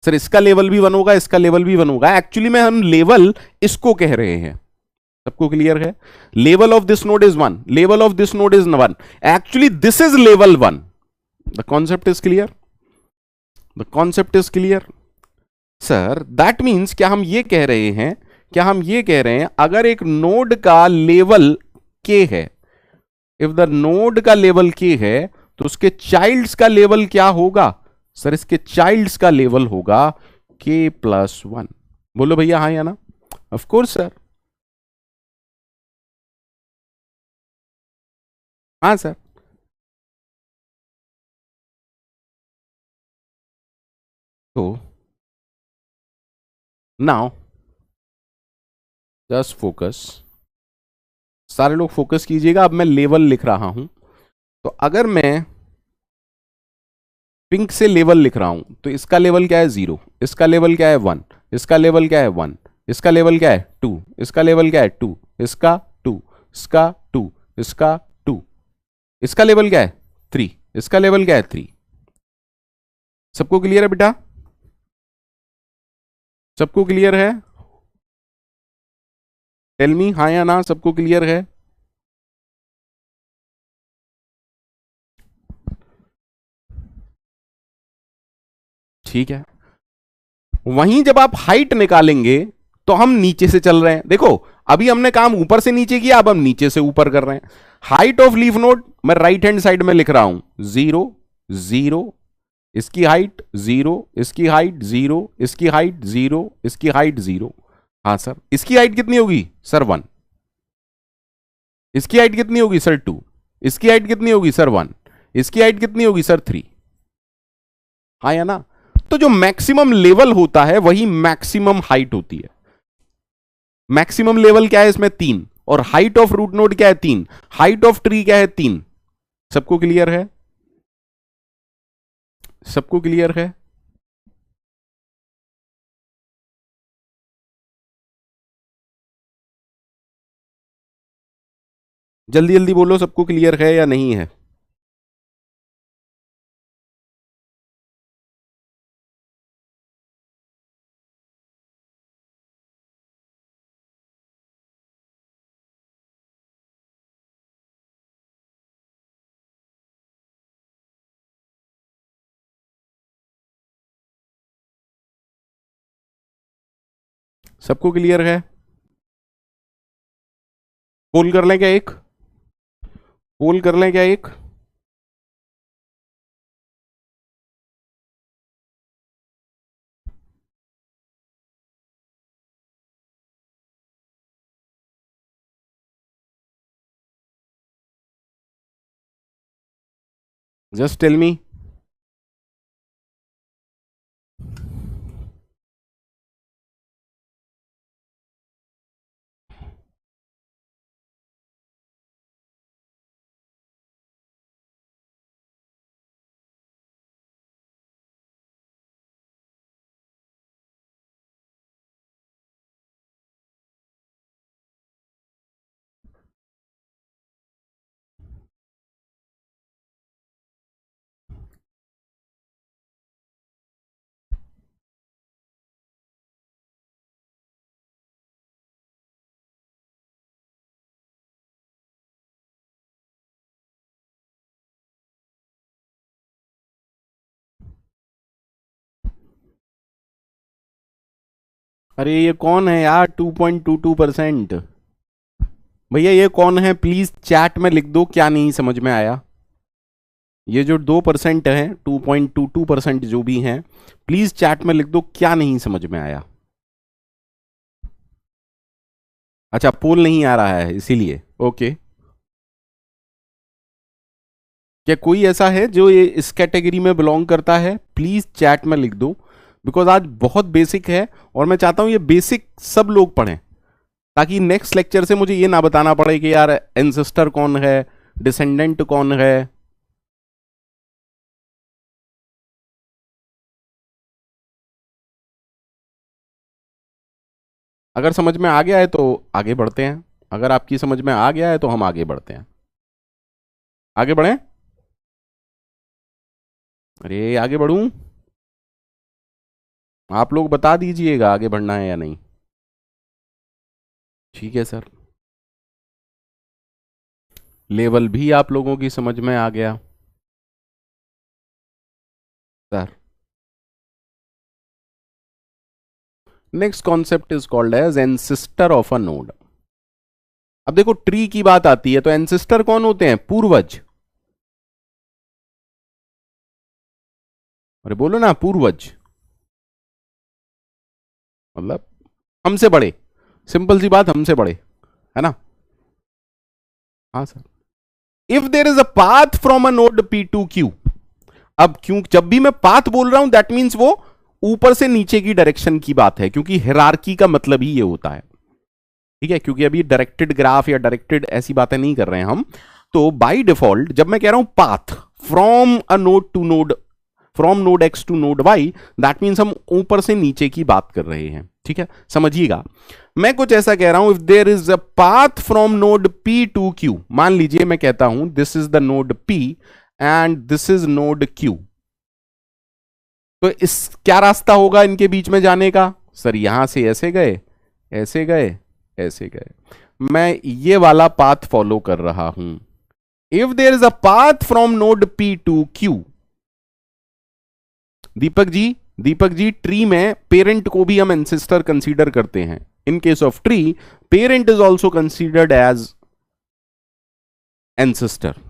Sir इसका लेवल भी 1 होगा, इसका लेवल भी 1 होगा। एक्चुअली में हम लेवल इसको कह रहे हैं। सबको क्लियर है? Level of this node is 1, level of this node is 1, actually this is level 1। The concept is clear? The concept is clear? Sir that means क्या हम ये कह रहे हैं, क्या हम ये कह रहे हैं अगर एक नोड का लेवल के है, इफ द नोड का लेवल के है तो उसके चाइल्ड्स का लेवल क्या होगा? सर इसके चाइल्ड्स का लेवल होगा k+1। बोलो भैया हाँ या ना? Of course sir. हाँ सर। तो नाउ जस्ट फोकस, सारे लोग फोकस कीजिएगा। अब मैं लेवल लिख रहा हूं, तो अगर मैं पिंक से लेवल लिख रहा हूं तो इसका लेवल क्या है? 0, इसका लेवल क्या है? 1, इसका लेवल क्या है? 1, इसका लेवल क्या है? 2, इसका लेवल क्या है? 2, इसका 2, इसका 2, इसका 2, इसका लेवल क्या है? 3, इसका लेवल क्या है? 3। सबको क्लियर है बेटा? सबको क्लियर है? टेल मी हाँ या ना, सबको क्लियर है? ठीक है। वहीं जब आप हाइट निकालेंगे तो हम नीचे से चल रहे हैं। देखो अभी हमने काम ऊपर से नीचे किया, अब हम नीचे से ऊपर कर रहे हैं। हाइट ऑफ लीफ नोड मैं राइट हैंड साइड में लिख रहा हूं 0, 0, इसकी हाइट 0, इसकी हाइट 0, इसकी हाइट 0, इसकी हाइट 0। हाँ सर इसकी हाइट कितनी होगी? सर 1। इसकी हाइट कितनी होगी? सर 2। इसकी हाइट कितनी होगी? सर 1। इसकी हाइट कितनी होगी? सर 3। हाँ या ना? तो जो मैक्सिमम लेवल होता है वही मैक्सिमम हाइट होती है। मैक्सिमम लेवल क्या है इसमें? 3। और हाइट ऑफ रूट नोड क्या है? 3। हाइट ऑफ ट्री क्या है? 3। सबको क्लियर है? सबको क्लियर है? जल्दी जल्दी बोलो सबको क्लियर है या नहीं है? सबको क्लियर है? पोल कर लें क्या एक? पोल कर लें क्या एक? Just tell me. अरे ये कौन है यार 2.22%? भैया ये कौन है, प्लीज चैट में लिख दो क्या नहीं समझ में आया। ये जो 2% है, 2.22% जो भी हैं, प्लीज चैट में लिख दो क्या नहीं समझ में आया। अच्छा पोल नहीं आ रहा है इसीलिए, ओके। क्या कोई ऐसा है जो ये इस कैटेगरी में बिलोंग करता है? प्लीज चैट में लिख दो, बिकॉज आज बहुत बेसिक है और मैं चाहता हूं ये बेसिक सब लोग पढ़ें, ताकि नेक्स्ट लेक्चर से मुझे ये ना बताना पड़े कि यार एंसेस्टर कौन है, डिसेंडेंट कौन है। अगर समझ में आ गया है तो आगे बढ़ते हैं, अगर आपकी समझ में आ गया है तो हम आगे बढ़ते हैं। आगे बढ़ें? अरे आगे बढ़ूं? आप लोग बता दीजिएगा आगे बढ़ना है या नहीं। ठीक है सर, लेवल भी आप लोगों की समझ में आ गया sir. Next concept is called as ancestor of a node. अब देखो ट्री की बात आती है तो एंसिस्टर कौन होते हैं? पूर्वज। अरे बोलो ना, पूर्वज मतलब हमसे बड़े, सिंपल सी बात, हमसे बड़े, है ना? हाँ sir. If there is a path from a node P to Q, अब क्यों जब भी मैं पाथ बोल रहा हूं दैट मीन्स वो ऊपर से नीचे की डायरेक्शन की बात है, क्योंकि हिरार्की का मतलब ही ये होता है, ठीक है? क्योंकि अभी डायरेक्टेड ग्राफ या डायरेक्टेड ऐसी बातें नहीं कर रहे हैं हम। तो बाय डिफॉल्ट जब मैं कह रहा हूं path from a node to node, from node X to node Y, that means हम ऊपर से नीचे की बात कर रहे हैं, ठीक है? समझिएगा, मैं कुछ ऐसा कह रहा हूं, if there is a path from node P to Q, मान लीजिए मैं कहता हूं this is the node P and this is node Q, तो इस क्या रास्ता होगा इनके बीच में जाने का? सर यहां से ऐसे गए, ऐसे गए, ऐसे गए, मैं ये वाला पाथ फॉलो कर रहा हूं। If there is a path from node P to Q, Deepak ji, Deepak ji, tree में पेरेंट को भी हम एंसेस्टर कंसीडर करते हैं। In case of tree, parent is also considered as ancestor.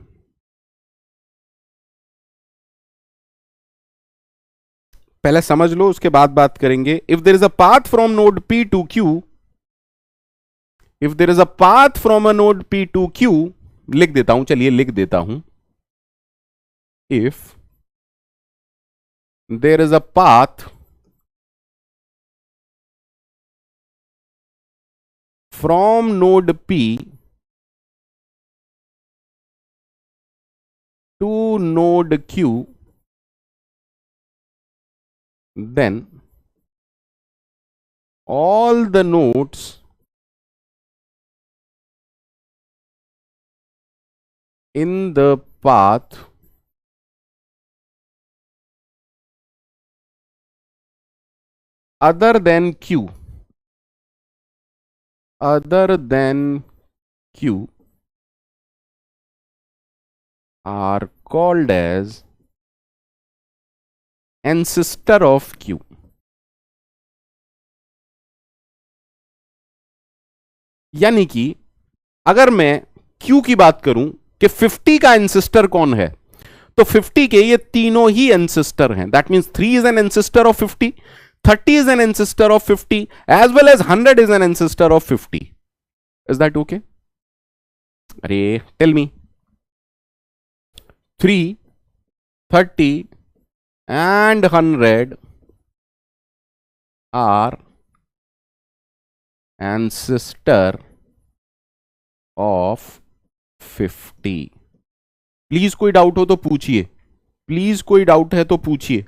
पहले समझ लो उसके बाद बात करेंगे। If there is a path from node P to Q, if there is a path from a node P to Q, लिख देता हूं, चलिए लिख देता हूं, if there is a path from node P to node Q, then all the nodes in the path other than q, other than q are called as ancestor of q। यानी कि अगर मैं q की बात करूं कि 50 का ancestor कौन है, तो 50 के ये तीनों ही एंसेस्टर हैं। That means 3 is an ancestor of 50, 30 is an ancestor of 50, as well as 100 is an ancestor of 50. Is that okay? अरे tell me, 3, 30 and 100 are ancestor of 50। Please कोई डाउट हो तो पूछिए, प्लीज कोई डाउट है तो पूछिए।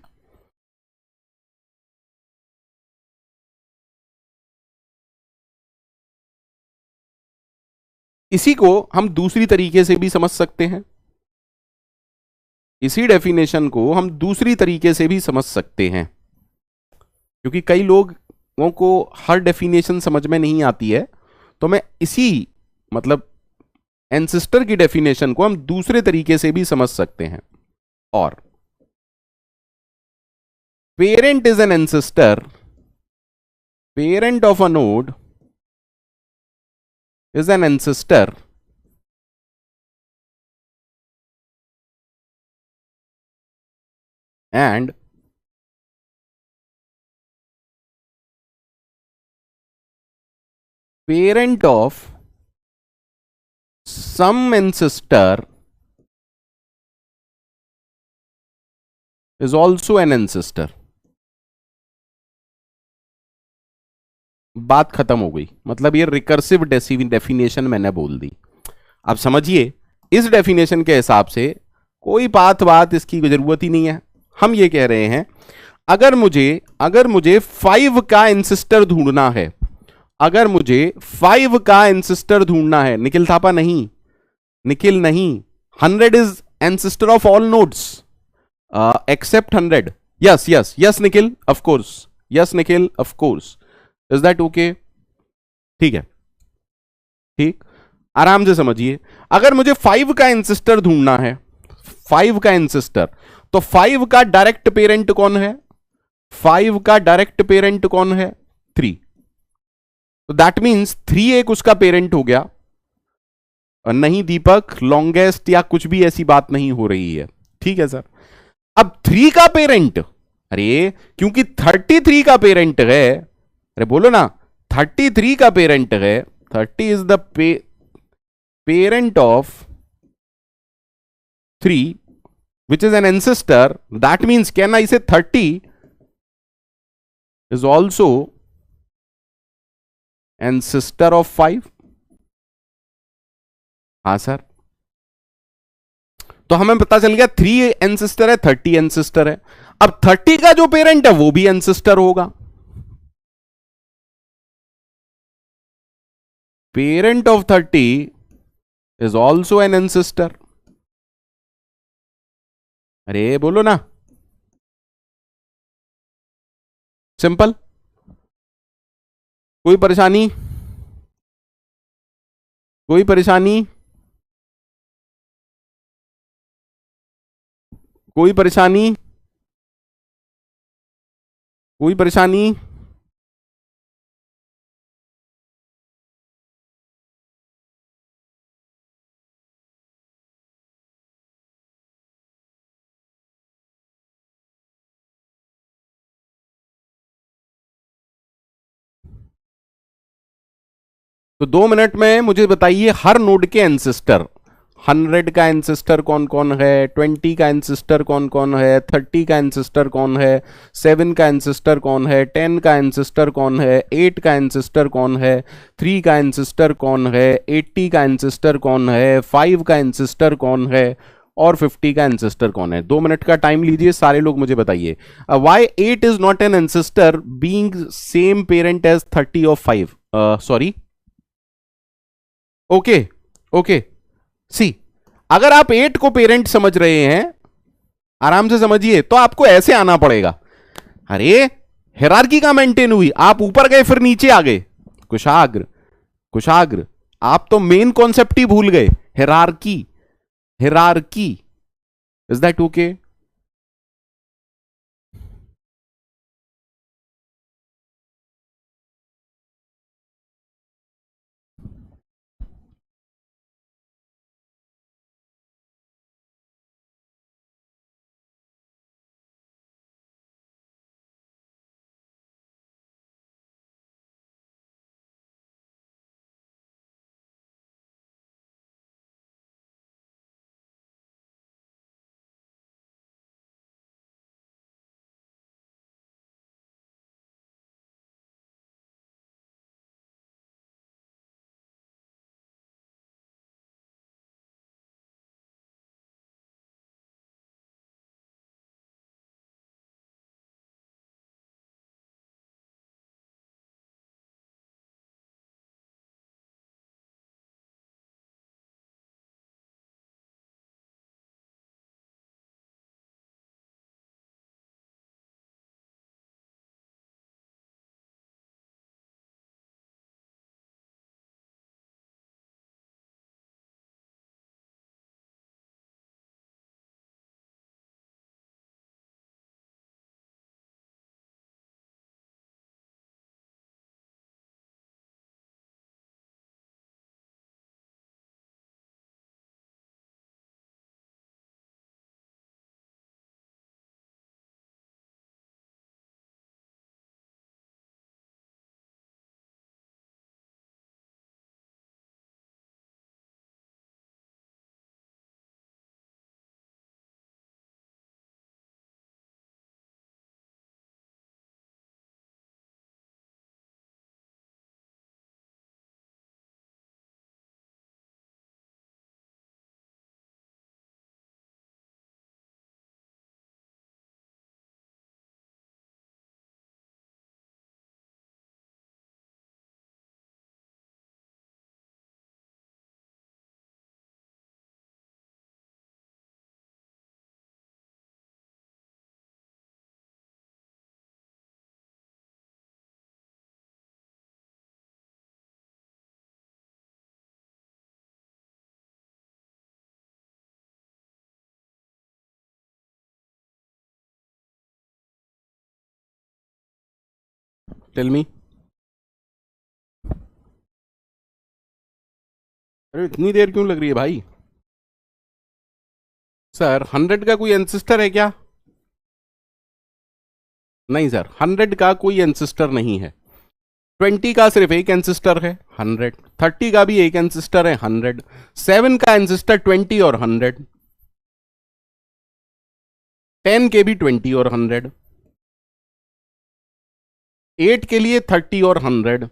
इसी को हम दूसरी तरीके से भी समझ सकते हैं, इसी डेफिनेशन को हम दूसरी तरीके से भी समझ सकते हैं, क्योंकि कई लोगों को हर डेफिनेशन समझ में नहीं आती है, तो मैं इसी मतलब एंसेस्टर की डेफिनेशन को हम दूसरे तरीके से भी समझ सकते हैं। और parent is an ancestor, parent of a node is an ancestor and parent of some ancestor is also an ancestor. बात खत्म हो गई. मतलब ये रिकर्सिव डेफिनेशन मैंने बोल दी. अब समझिए, इस डेफिनेशन के हिसाब से कोई बात इसकी जरूरत ही नहीं है. हम ये कह रहे हैं, अगर मुझे 5 का एंसेस्टर ढूंढना है, अगर मुझे 5 का एंसेस्टर ढूंढना है, निखिल थापा नहीं, निखिल नहीं, 100 is ancestor of all nodes except 100. Yes Nikhil, of course. Yes Nikhil, of course. Is that okay? ठीक है, ठीक, आराम से समझिए. अगर मुझे 5 का एंसेस्टर ढूंढना है, 5 का एंसेस्टर, तो 5 का डायरेक्ट पेरेंट कौन है? 5 का डायरेक्ट पेरेंट कौन है? 3. तो दैट मींस 3 एक उसका पेरेंट हो गया. नहीं दीपक, लॉन्गेस्ट या कुछ भी ऐसी बात नहीं हो रही है. ठीक है सर. अब 3 का पेरेंट, अरे क्योंकि 33 का पेरेंट है, अरे बोलो ना, 33 का पेरेंट है, 30 is the parent of 3 which is an ancestor. That means can I say 30 is also ancestor of 5? हाँ सर. तो हमें पता चल गया 3 एंसेस्टर है, 30 एंसेस्टर है. अब 30 का जो पेरेंट है वो भी एंसेस्टर होगा. Parent of 30 is also an ancestor. अरे बोलो ना, सिंपल. कोई परेशानी? कोई परेशानी? कोई परेशानी? कोई परेशानी? तो 2 मिनट में मुझे बताइए हर नोड के एंसेस्टर. 100 का एंसेस्टर कौन कौन है, 20 का एंसेस्टर कौन कौन है, 30 का एंसेस्टर कौन है, 7 का एंसेस्टर कौन है, 10 का एंसेस्टर कौन है, 8 का एंसेस्टर कौन है, 3 का एंसेस्टर कौन है, 80 का एंसेस्टर कौन है, 5 का एंसेस्टर कौन है, और 50 का एंसेस्टर कौन है. 2 मिनट का टाइम लीजिए सारे लोग, मुझे बताइए why 8 is not an ancestor being same parent age 30 of 5. Sorry, okay okay. See, अगर आप 8 को पेरेंट समझ रहे हैं, आराम से समझिए, तो आपको ऐसे आना पड़ेगा. अरे हिरार्की का मेंटेन हुई, आप ऊपर गए फिर नीचे आ गए. कुशाग्र, कुशाग्र, आप तो मेन कॉन्सेप्ट ही भूल गए. Hierarchy, hierarchy. Is that okay? Tell me. अरे इतनी देर क्यों लग रही है भाई? सर 100 का कोई एंसिस्टर है क्या? नहीं सर, 100 का कोई एंसिस्टर नहीं है। 20 का सिर्फ एक एंसिस्टर है 100, 30 का भी एक एंसिस्टर है 100, 7 का एंसिस्टर 20 और 100, 10 के भी 20 और 100, 8 के लिए 30 और 100,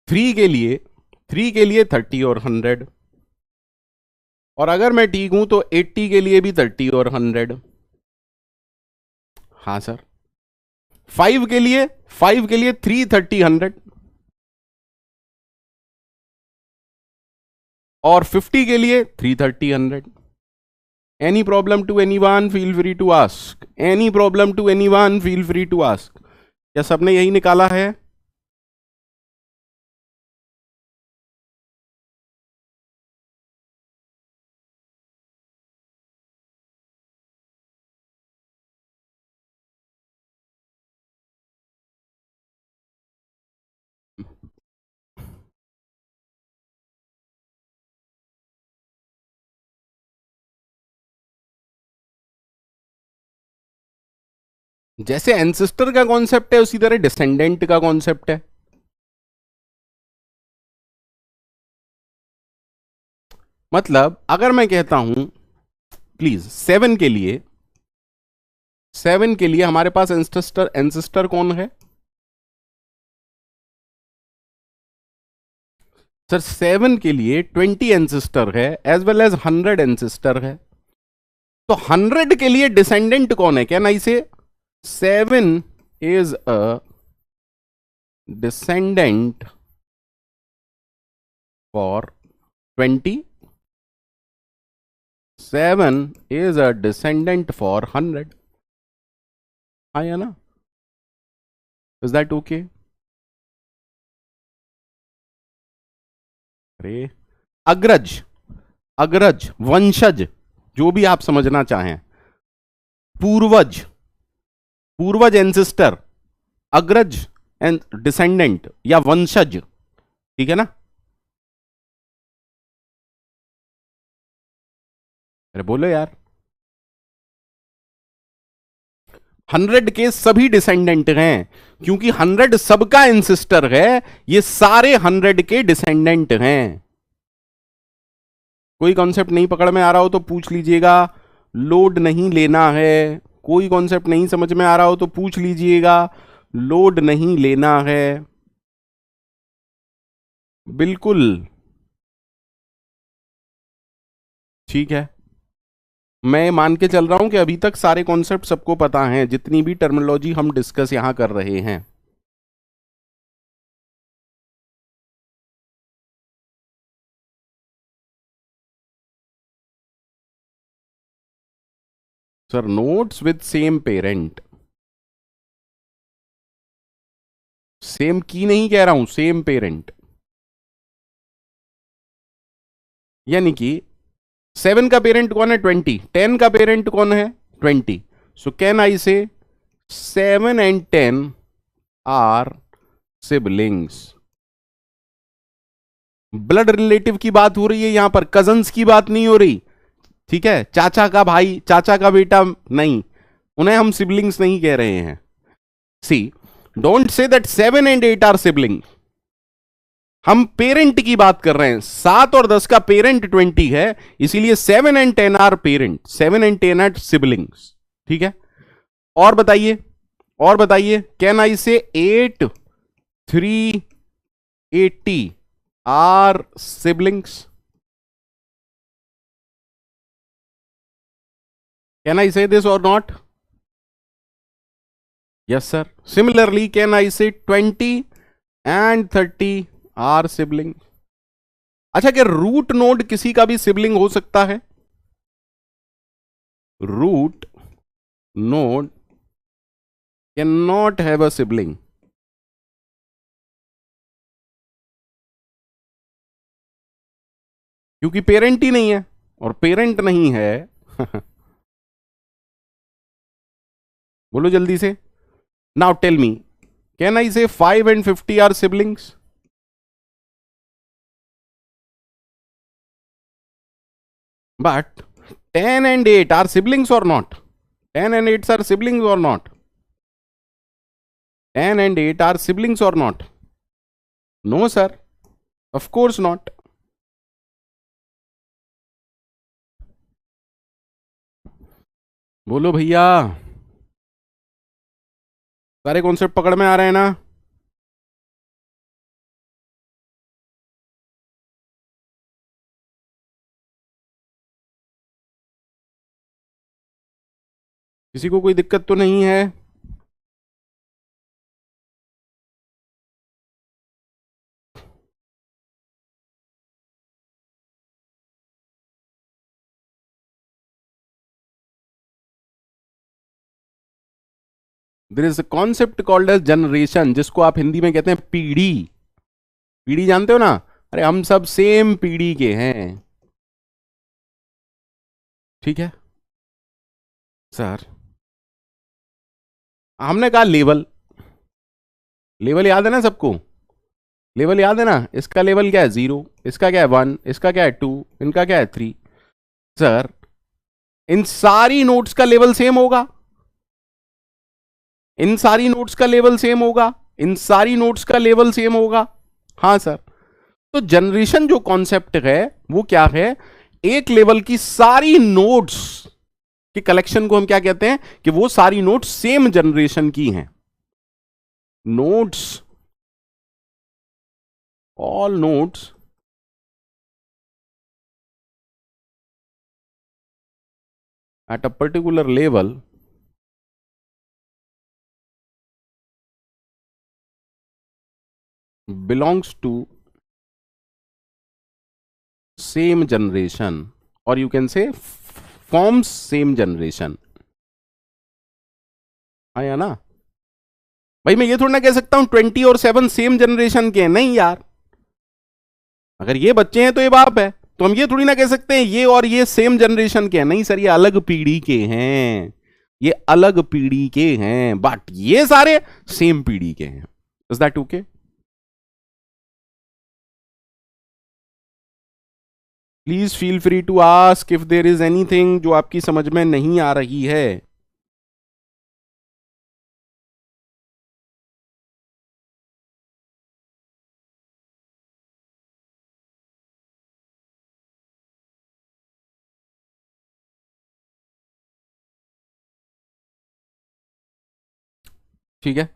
3 के लिए 30 और 100, और अगर मैं ठीक हूं तो 80 के लिए भी 30 और 100। हाँ सर। 5 के लिए 3 30 100, और 50 के लिए 3 30 100। Any problem to anyone, feel free to ask. Any problem to anyone, feel free to ask. क्या सबने यही निकाला है? जैसे एंसेस्टर का कॉन्सेप्ट है उसी तरह डिसेंडेंट का कॉन्सेप्ट है। मतलब अगर मैं कहता हूं प्लीज 7 के लिए हमारे पास एंसेस्टर कौन है? सर 7 के लिए 20 एंसेस्टर है एज वेल एज 100 एंसेस्टर है। तो 100 के लिए डिसेंडेंट कौन है? क्या ना इसे 7 is a descendant for 20, 7 is a descendant for 100। हाँ या ना? Is that okay? अरे अग्रज, वंशज, जो भी आप समझना चाहें, पूर्वज, एंसेस्टर, अग्रज एंड डिसेंडेंट या वंशज, ठीक है ना? अरे बोलो यार। 100 के सभी डिसेंडेंट हैं क्योंकि 100 सबका एंसेस्टर है। ये सारे 100 के डिसेंडेंट हैं। कोई कॉन्सेप्ट नहीं पकड़ में आ रहा हो तो पूछ लीजिएगा, लोड नहीं लेना है। कोई कॉन्सेप्ट नहीं समझ में आ रहा हो तो पूछ लीजिएगा, लोड नहीं लेना है। बिल्कुल ठीक है। मैं मान के चल रहा हूं कि अभी तक सारे कॉन्सेप्ट सबको पता हैं, जितनी भी टर्मिनोलॉजी हम डिस्कस यहां कर रहे हैं। Sir notes with same parent, same की नहीं कह रहा हूं, सेम पेरेंट। यानी कि 7 का पेरेंट कौन है? 20। 10 का पेरेंट कौन है? 20। सो can I say 7 and 10 are siblings. Blood relative की बात हो रही है यहां पर, कजन्स की बात नहीं हो रही। ठीक है, चाचा का भाई, चाचा का बेटा नहीं, उन्हें हम सिबलिंग्स नहीं कह रहे हैं। See, don't say that 7 and 8 are sibling. हम पेरेंट की बात कर रहे हैं। 7 और 10 का पेरेंट 20 है, इसीलिए 7 and 10 are parent, 7 and 10 are siblings. ठीक है, और बताइए, can I say 8 380 are siblings? Can I से दिस और not? Yes sir. Similarly can I से 20 and 30 आर सिबलिंग? अच्छा, क्या रूट नोड किसी का भी सिबलिंग हो सकता है? Root node can not have a sibling. क्योंकि पेरेंट ही नहीं है, और पेरेंट नहीं है बोलो जल्दी से. Now tell me, can I say 5 and 50 are siblings? But 10 and 8 are siblings or not? 10 and 8 are siblings or not? 10 and 8 are siblings or not? No, sir. Of course not. बोलो भैया, सारे concept पकड़ में आ रहे हैं ना? किसी को कोई दिक्कत तो नहीं है? There is a concept called as generation, जिसको आप हिंदी में कहते हैं पीढ़ी. पीढ़ी जानते हो ना? अरे हम सब सेम पीढ़ी के हैं. ठीक है सर. हमने कहा लेवल. लेवल याद है ना सबको? लेवल याद है ना? इसका लेवल क्या है? 0. इसका क्या है? 1. इसका क्या है? 2. इनका क्या है? 3. सर, इन सारी नोट्स का लेवल सेम होगा? इन सारी नोट्स का लेवल सेम होगा? इन सारी नोट्स का लेवल सेम होगा? हाँ सर. तो जनरेशन जो कॉन्सेप्ट है वो क्या है? एक लेवल की सारी नोट्स के कलेक्शन को हम क्या कहते हैं? कि वो सारी नोट्स सेम जनरेशन की हैं. Notes, all notes at a particular level belongs to same generation, or you can say forms same generation. आया ना? भाई मैं ये थोड़ा ना कह सकता हूं 20 और 7 सेम जनरेशन के हैं. नहीं यार, अगर ये बच्चे हैं तो ये बाप है, तो हम ये थोड़ी ना कह सकते हैं ये और ये सेम जनरेशन के हैं. नहीं सर, ये अलग पीढ़ी के हैं. ये अलग पीढ़ी के हैं, बट ये सारे सेम पीढ़ी के हैं. Is that okay? Please feel free to ask if there is anything जो आपकी समझ में नहीं आ रही है. ठीक है.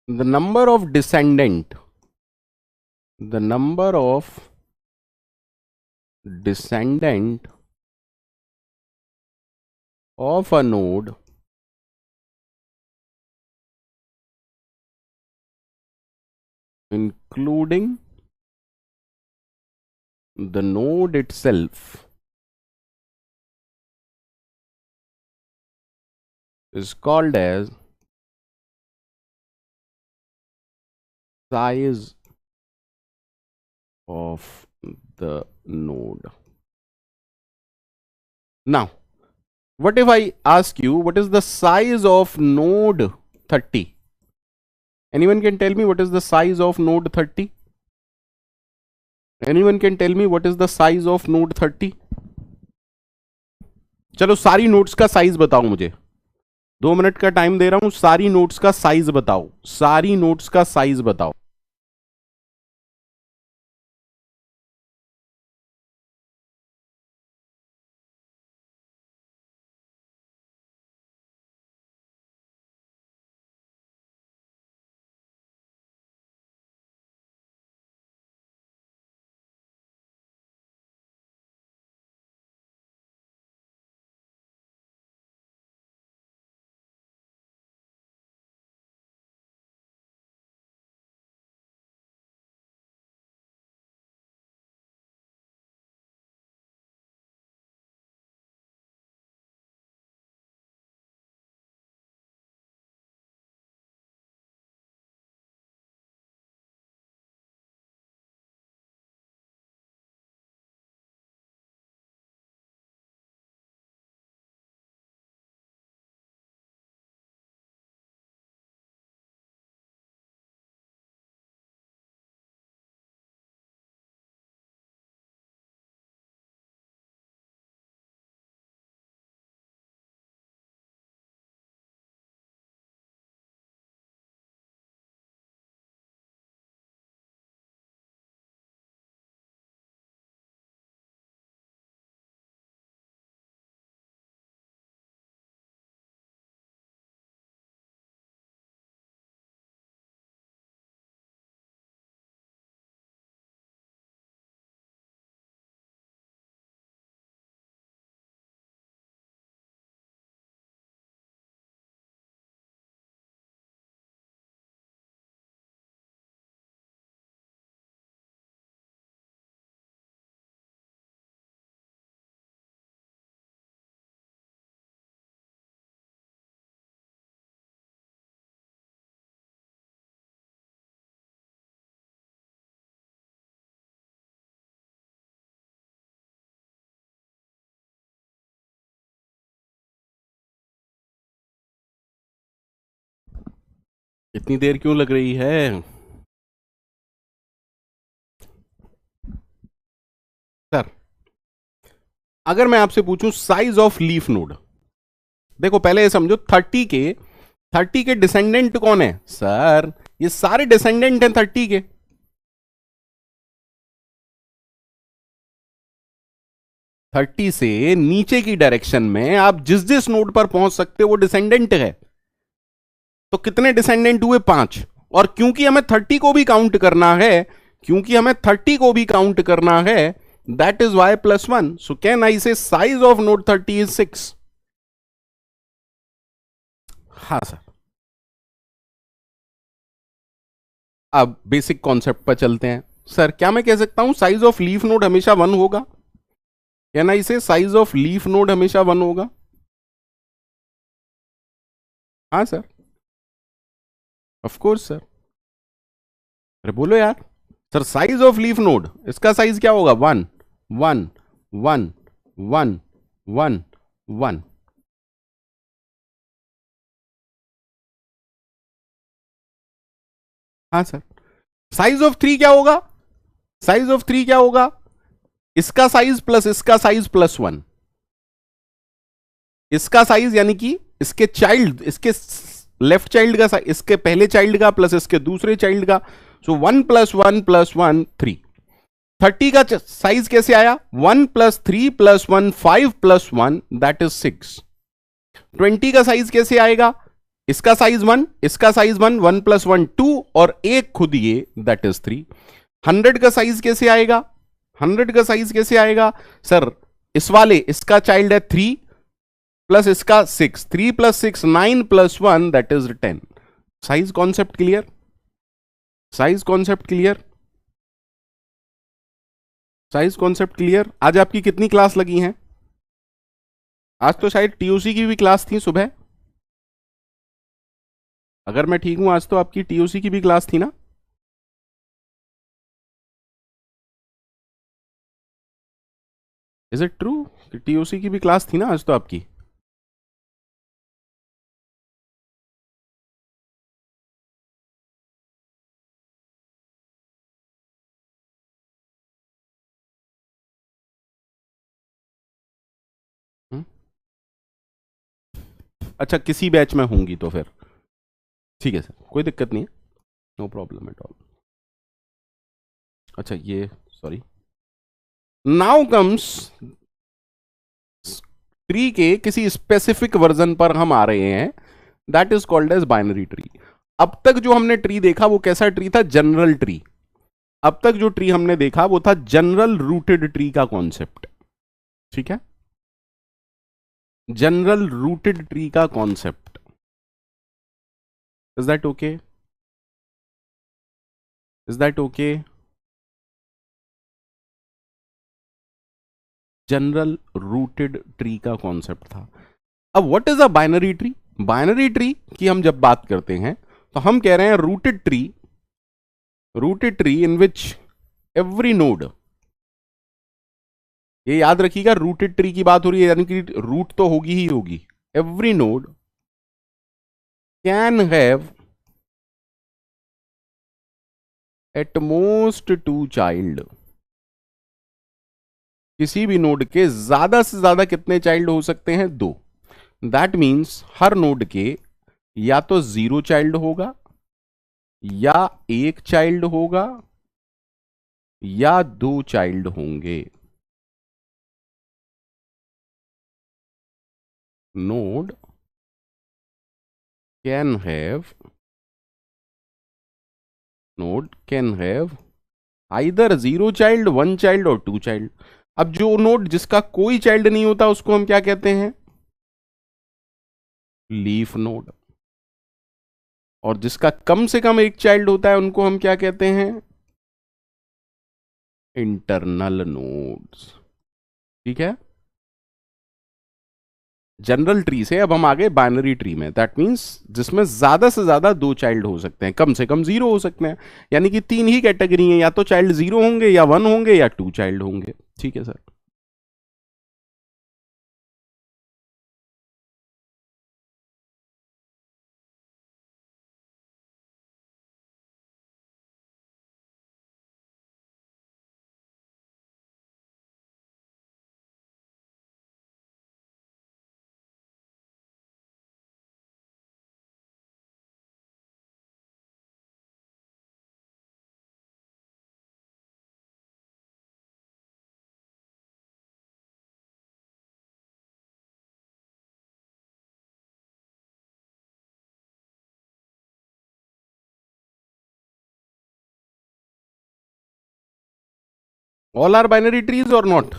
The number of descendant, the number of descendant of a node including the node itself is called as size of the node. Now, what if I ask you what is the size of node 30? Anyone can tell me what is the size of node 30? Anyone can tell me what is the size of node 30? चलो सारी notes का size बताओ मुझे. 2 minute का time दे रहा हूं. सारी notes का साइज बताओ. सारी नोट्स का साइज बताओ. इतनी देर क्यों लग रही है सर? अगर मैं आपसे पूछूं साइज ऑफ लीफ नोड, देखो पहले ये समझो 30 के डिसेंडेंट कौन है सर? ये सारे डिसेंडेंट हैं 30 के। 30 से नीचे की डायरेक्शन में आप जिस जिस नोड पर पहुंच सकते हो वो डिसेंडेंट है। तो कितने डिसेंडेंट हुए? 5। और क्योंकि हमें 30 को भी काउंट करना है, क्योंकि हमें 30 को भी काउंट करना है, that is Y +1। So can I say size of node 30 is 6? हाँ सर। अब बेसिक कॉन्सेप्ट पर चलते हैं। सर क्या मैं कह सकता हूं साइज ऑफ लीफ नोड हमेशा 1 होगा? Can I say size of leaf node हमेशा 1 होगा? हाँ सर, ऑफ कोर्स सर। अरे बोलो यार। Sir size of leaf node, इसका साइज क्या होगा? 1 1 1 1 1 1। हाँ सर। साइज ऑफ 3 क्या होगा? साइज ऑफ 3 क्या होगा? इसका साइज प्लस इसका साइज +1। इसका साइज यानी कि इसके चाइल्ड, इसके लेफ्ट चाइल्ड का साइज, इसके पहले चाइल्ड का प्लस इसके दूसरे चाइल्ड का। सो 1 + 1 + 1 3। 30 का साइज कैसे आया? 1 + 3 + 1 5 + 1 दैट इज 6। 20 का साइज कैसे आएगा? इसका साइज 1, इसका साइज 1, 1 + 1 2 और एक खुद ये दैट इज 3। 100 का साइज कैसे आएगा? 100 का साइज कैसे आएगा सर? इस वाले इसका चाइल्ड है 3 प्लस इसका 6, 3 + 6 9 + 1 that is 10। Size concept clear? Size concept clear? Size concept clear? आज आपकी कितनी क्लास लगी हैं? आज तो शायद टीओसी की भी क्लास थी सुबह। अगर मैं ठीक हूं आज तो आपकी टीओसी की भी क्लास थी ना? इज इट ट्रू कि टीओसी की भी क्लास थी ना आज तो आपकी? हुँ? अच्छा किसी बैच में होंगी तो फिर ठीक है सर, कोई दिक्कत नहीं है, नो प्रॉब्लम एट ऑल। अच्छा ये सॉरी, नाउ कम्स ट्री के किसी स्पेसिफिक वर्जन पर हम आ रहे हैं, that is called as binary tree. अब तक जो हमने ट्री देखा वो कैसा ट्री था? General tree. अब तक जो ट्री हमने देखा वो था जनरल रूटेड ट्री का कॉन्सेप्ट। ठीक है, जनरल रूटेड ट्री का concept. Is that okay? Is that okay? General rooted tree का कॉन्सेप्ट था। अब what is a binary tree? Binary tree की हम जब बात करते हैं तो हम कह रहे हैं rooted tree in which every node, ये याद रखिएगा रूटेड ट्री की बात हो रही है यानी कि रूट तो होगी ही होगी। Every node can have at most 2 child. किसी भी नोड के ज्यादा से ज्यादा कितने चाइल्ड हो सकते हैं? 2। दैट मीन्स हर नोड के या तो 0 चाइल्ड होगा, या 1 चाइल्ड होगा, या 2 चाइल्ड होंगे। Node can have, node can have either 0 child, 1 child और 2 चाइल्ड। अब जो नोड जिसका कोई चाइल्ड नहीं होता उसको हम क्या कहते हैं? Leaf node. और जिसका कम से कम एक चाइल्ड होता है उनको हम क्या कहते हैं? Internal nodes. ठीक है, जनरल ट्री से अब हम आ गए बाइनरी ट्री में। दैट मींस जिसमें ज्यादा से ज्यादा 2 चाइल्ड हो सकते हैं, कम से कम 0 हो सकते हैं। यानी कि 3 ही कैटेगरी है, या तो चाइल्ड 0 होंगे, या 1 होंगे, या 2 चाइल्ड होंगे। ठीक है sir. All are binary trees or not?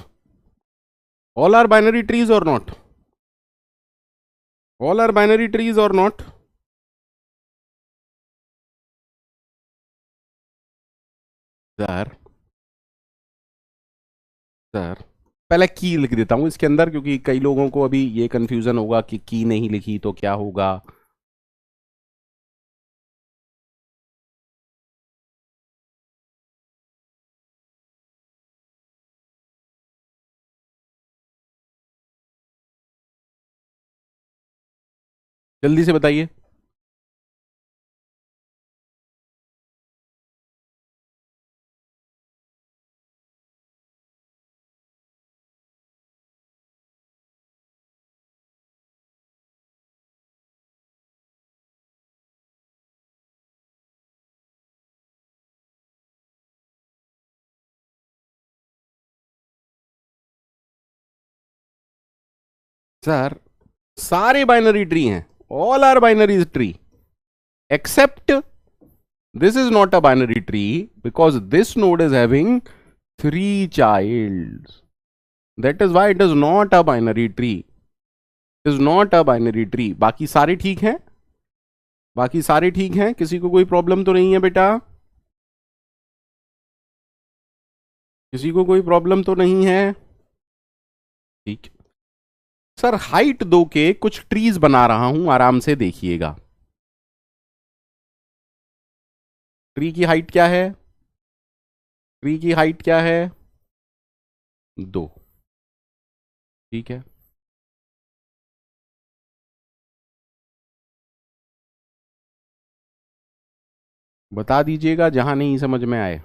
All are binary trees or not? All are binary trees or not? Sir sir पहले की लिख देता हूं इसके अंदर, क्योंकि कई लोगों को अभी ये कंफ्यूजन होगा कि की नहीं लिखी तो क्या होगा। जल्दी से बताइए। सर सारे बाइनरी ट्री हैं, all are binary tree, except this is not a binary tree because this node is having 3 childs. That is why it is not a binary tree. It is not a binary tree. बाकी सारे ठीक हैं? बाकी सारे ठीक हैं? किसी को कोई प्रॉब्लम तो नहीं है बेटा? किसी को कोई प्रॉब्लम तो नहीं है? ठीक। सर हाइट 2 के कुछ ट्रीज बना रहा हूं, आराम से देखिएगा। ट्री की हाइट क्या है? ट्री की हाइट क्या है? 2। ठीक है। बता दीजिएगा जहां नहीं समझ में आए।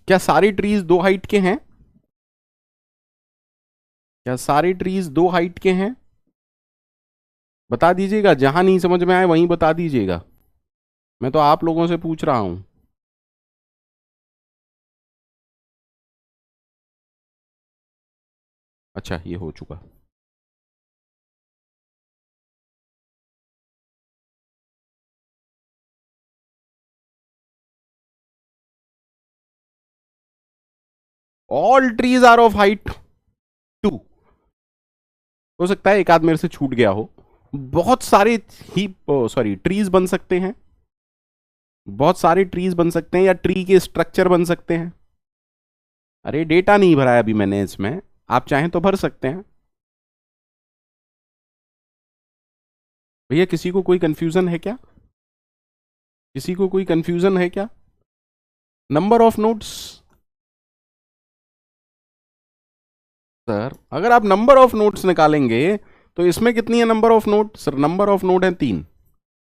क्या सारी ट्रीज 2 हाइट के हैं? क्या सारे ट्रीज 2 हाइट के हैं? बता दीजिएगा, जहां नहीं समझ में आए वहीं बता दीजिएगा। मैं तो आप लोगों से पूछ रहा हूं। अच्छा ये हो चुका। All trees are of height 2। हो सकता है एक आध मेरे से छूट गया हो। बहुत सारे ही सॉरी ट्रीज बन सकते हैं, बहुत सारे ट्रीज बन सकते हैं, या ट्री के स्ट्रक्चर बन सकते हैं। अरे डेटा नहीं भरा है अभी मैंने इसमें, आप चाहें तो भर सकते हैं। भैया किसी को कोई कंफ्यूजन है क्या? किसी को कोई कंफ्यूजन है क्या? Number of nodes. सर अगर आप नंबर ऑफ नोड्स निकालेंगे तो इसमें कितनी है number of node? Sir number of node है 3।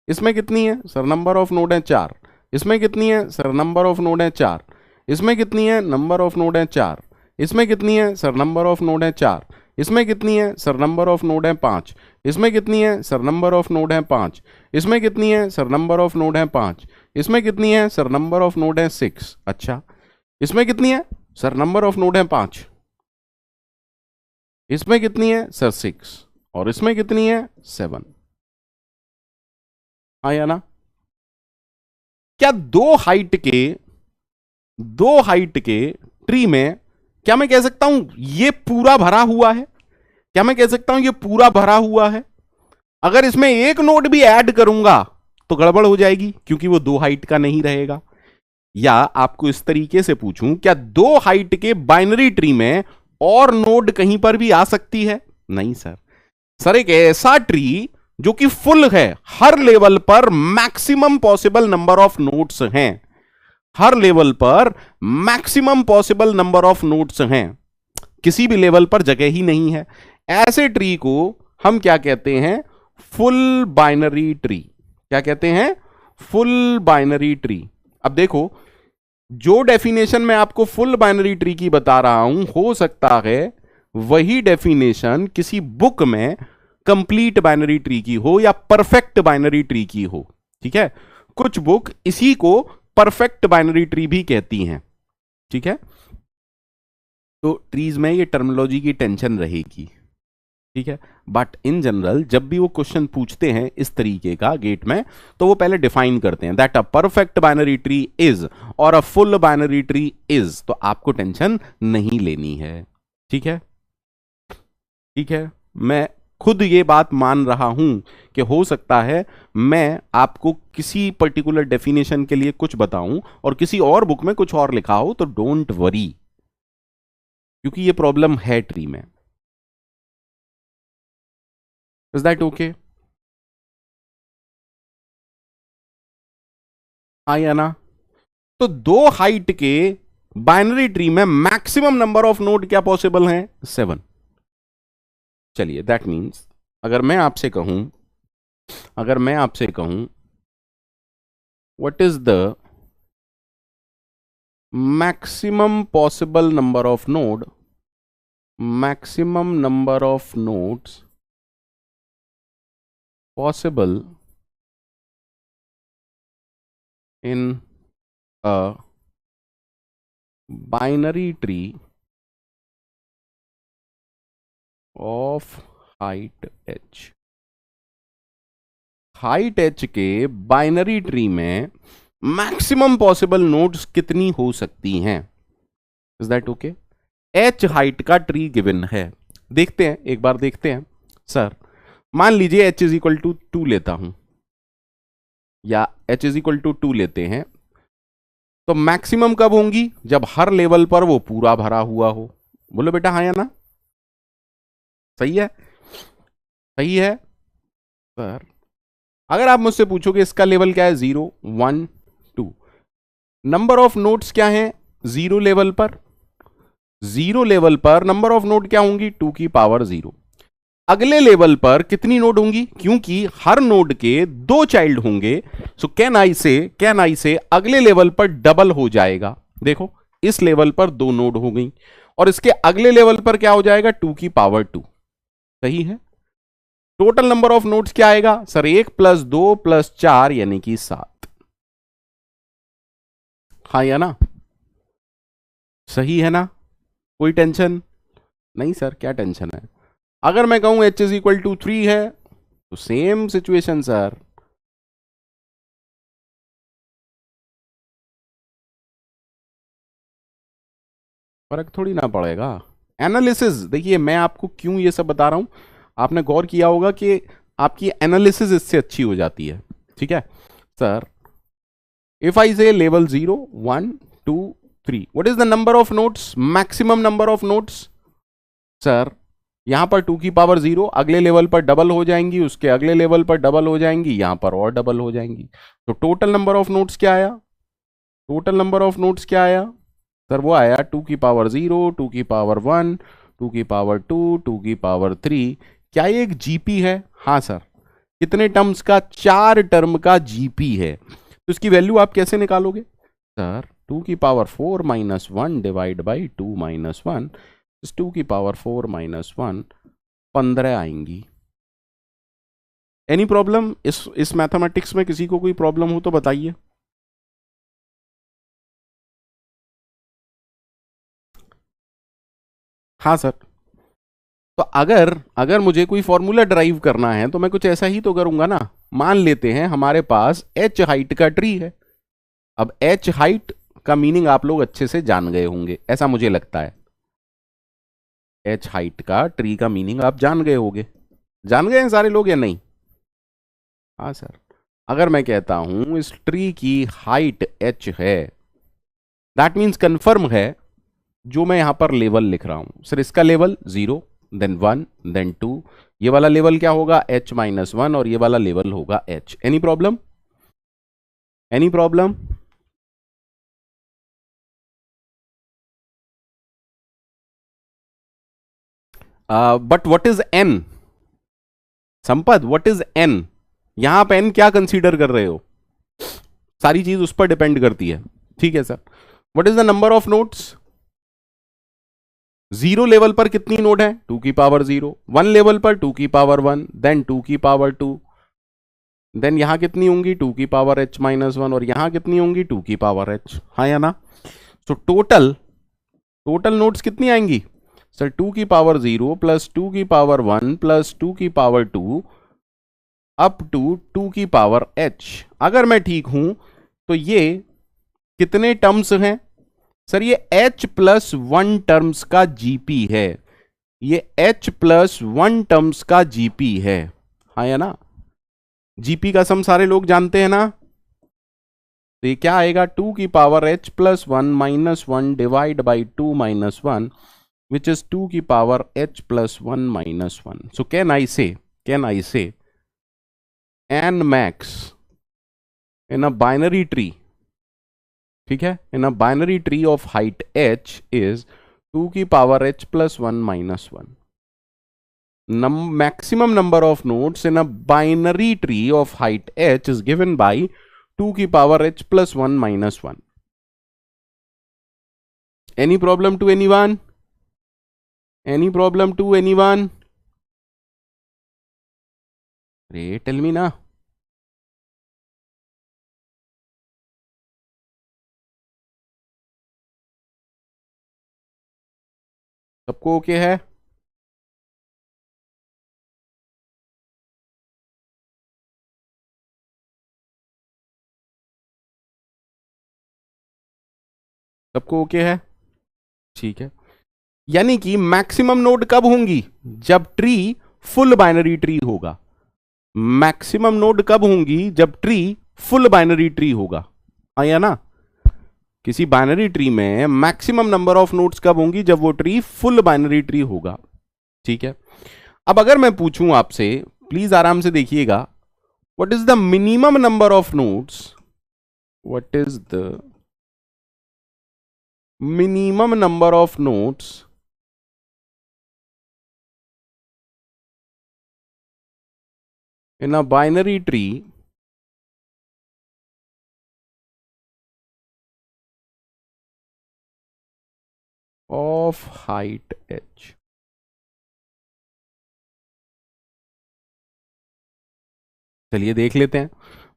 इसमें कितनी है? सर नंबर ऑफ नोड है 4। इसमें कितनी है? सर नंबर ऑफ नोड है 4। इसमें कितनी है? नंबर ऑफ नोड है 4। इसमें कितनी है? सर नंबर ऑफ नोड है 4। इसमें कितनी है? सर नंबर ऑफ नोड है 5। इसमें कितनी है? सर नंबर ऑफ नोड है 5। इसमें कितनी है? सर नंबर ऑफ नोड है 5। इसमें कितनी है? सर नंबर ऑफ नोड है 6। अच्छा इसमें कितनी है? सर नंबर ऑफ नोड है 5। इसमें कितनी है? सर 6। और इसमें कितनी है? 7। आया ना? क्या दो हाइट के ट्री में क्या मैं कह सकता हूं ये पूरा भरा हुआ है? क्या मैं कह सकता हूं ये पूरा भरा हुआ है? अगर इसमें एक नोड भी ऐड करूंगा तो गड़बड़ हो जाएगी, क्योंकि वो 2 हाइट का नहीं रहेगा। या आपको इस तरीके से पूछूं, क्या 2 हाइट के बाइनरी ट्री में और नोड कहीं पर भी आ सकती है? नहीं सर। सर एक ऐसा ट्री जो कि फुल है, हर लेवल पर maximum possible number of nodes हैं, हर लेवल पर maximum possible number of nodes हैं, किसी भी लेवल पर जगह ही नहीं है, ऐसे ट्री को हम क्या कहते हैं? Full binary tree. क्या कहते हैं? Full binary tree. अब देखो, जो डेफिनेशन मैं आपको फुल बाइनरी ट्री की बता रहा हूं, हो सकता है वही डेफिनेशन किसी बुक में कंप्लीट बाइनरी ट्री की हो या परफेक्ट बाइनरी ट्री की हो। ठीक है, कुछ बुक इसी को परफेक्ट बाइनरी ट्री भी कहती हैं। ठीक है, तो ट्रीज में ये टर्मिनोलॉजी की टेंशन रहेगी। ठीक है, बट इन जनरल जब भी वो क्वेश्चन पूछते हैं इस तरीके का गेट में, तो वो पहले डिफाइन करते हैं that a perfect binary tree is or a full binary tree is, तो आपको टेंशन नहीं लेनी है। ठीक है, ठीक है, मैं खुद ये बात मान रहा हूं कि हो सकता है मैं आपको किसी पर्टिकुलर डेफिनेशन के लिए कुछ बताऊं और किसी और बुक में कुछ और लिखा हो, तो डोंट वरी, क्योंकि ये प्रॉब्लम है ट्री में। Is that okay? हाँ या ना? तो दो हाइट के बाइनरी ट्री में मैक्सिमम नंबर ऑफ नोड क्या पॉसिबल हैं? 7। चलिए, दैट मीन्स अगर मैं आपसे कहूं, what is the maximum possible number of node, maximum number of nodes possible in a binary tree of height h। Height h के binary tree में maximum possible nodes कितनी हो सकती हैं? Is that okay? h height का tree given है, देखते हैं, एक बार देखते हैं। सर मान लीजिए h इज इक्वल टू 2 लेता हूं, या h इज इक्वल टू 2 लेते हैं, तो मैक्सिमम कब होंगी? जब हर लेवल पर वो पूरा भरा हुआ हो। बोलो बेटा हाँ या ना? सही है? सही है सर। अगर आप मुझसे पूछोगे इसका लेवल क्या है, 0 1 2, नंबर ऑफ नोड्स क्या है 0 लेवल पर? 0 लेवल पर नंबर ऑफ नोड क्या होंगी? 2 की पावर 0। अगले लेवल पर कितनी नोड होंगी? क्योंकि हर नोड के 2 चाइल्ड होंगे, सो कैन आई से अगले लेवल पर डबल हो जाएगा। देखो, इस लेवल पर 2 नोड हो गई और इसके अगले लेवल पर क्या हो जाएगा? 2 की पावर 2। सही है? टोटल नंबर ऑफ नोड्स क्या आएगा सर? 1 प्लस 2 प्लस 4 यानी कि 7। हाँ या ना? सही है ना? कोई टेंशन नहीं सर? क्या टेंशन है? अगर मैं कहूं h इज इक्वल टू 3 है, तो सेम सिचुएशन सर। फर्क थोड़ी ना पड़ेगा। एनालिसिस देखिए, मैं आपको क्यों ये सब बता रहा हूं, आपने गौर किया होगा कि आपकी एनालिसिस इससे अच्छी हो जाती है। ठीक है सर, इफ आई से level 0 1 2 3, what is the number of notes, maximum number of notes? Sir यहां पर 2 की पावर 0, अगले लेवल पर डबल हो जाएंगी, उसके अगले लेवल पर डबल हो जाएंगी, यहां पर और डबल हो जाएंगी, तो टोटल नंबर ऑफ नोट्स क्या आया? टोटल नंबर ऑफ नोट्स क्या आया सर? वो आया 2 की पावर 0, 2 की पावर 1, 2 की पावर 2, 2 की पावर 3। क्या ये एक जीपी है? हाँ सर। कितने टर्म्स का? 4 टर्म का जीपी है। तो इसकी वैल्यू आप कैसे निकालोगे सर? 2 की power 4 minus 1 divide by 2 minus 1, 2 की पावर 4 माइनस 1, 15 आएंगी। Any problem? इस मैथमेटिक्स में किसी को कोई प्रॉब्लम हो तो बताइए। हाँ सर। तो अगर अगर मुझे कोई फॉर्मूला ड्राइव करना है तो मैं कुछ ऐसा ही तो करूंगा ना। मान लेते हैं हमारे पास h हाइट का ट्री है। अब h हाइट का मीनिंग आप लोग अच्छे से जान गए होंगे, ऐसा मुझे लगता है। h हाइट का ट्री का मीनिंग आप जान गए होंगे, जान गए हैं सारे लोग या नहीं? हाँ सर। अगर मैं कहता हूं इस ट्री की हाइट h है, दैट मीन्स कंफर्म है जो मैं यहां पर लेवल लिख रहा हूं। सर इसका लेवल 0 देन 1 देन 2, ये वाला लेवल क्या होगा? h माइनस 1, और ये वाला लेवल होगा h। Any problem? Any problem? But what is n? Sampat, what is N? यहां आप एन क्या कंसीडर कर रहे हो? सारी चीज उस पर डिपेंड करती है। ठीक है sir. What is the number of notes? Zero level पर कितनी नोड है? 2 की पावर 0। 1 लेवल पर 2 की पावर 1, देन 2 की पावर 2, देन यहां कितनी होंगी? 2 की पावर h-1, और यहां कितनी होंगी? 2 की पावर h। हाँ या ना? तो टोटल टोटल नोट्स कितनी आएंगी सर? 2 की पावर 0 प्लस 2 की पावर 1 प्लस 2 की पावर 2 अप टू 2 की पावर h। अगर मैं ठीक हूं तो ये कितने टर्म्स हैं सर? ये h+1 टर्म्स का जीपी है। ये h+1 टर्म्स का जीपी है। हाँ या ना? जीपी का सम सारे लोग जानते हैं ना? तो ये क्या आएगा? 2 की power h+1 -1 divide by 2 - 1, which is 2 की power h+1 -1. So can I say n max in a binary tree, ठीक है, in a binary tree of height h is 2 की power h+1 -1. Maximum number of nodes in a binary tree of height h is given by 2 की power h+1 -1. Any problem to anyone? Any problem to anyone? अरे tell मी ना। सबको okay है? सबको okay है? ठीक है। यानी कि मैक्सिमम नोड कब होंगी? जब ट्री फुल बाइनरी ट्री होगा। मैक्सिमम नोड कब होंगी? जब ट्री फुल बाइनरी ट्री होगा। आया ना? किसी बाइनरी ट्री में मैक्सिमम नंबर ऑफ नोड्स कब होंगी? जब वो ट्री फुल बाइनरी ट्री होगा। ठीक है। अब अगर मैं पूछूं आपसे, प्लीज आराम से देखिएगा, what is the minimum number of nodes? What is the minimum number of nodes in a binary tree of height h? चलिए देख लेते हैं।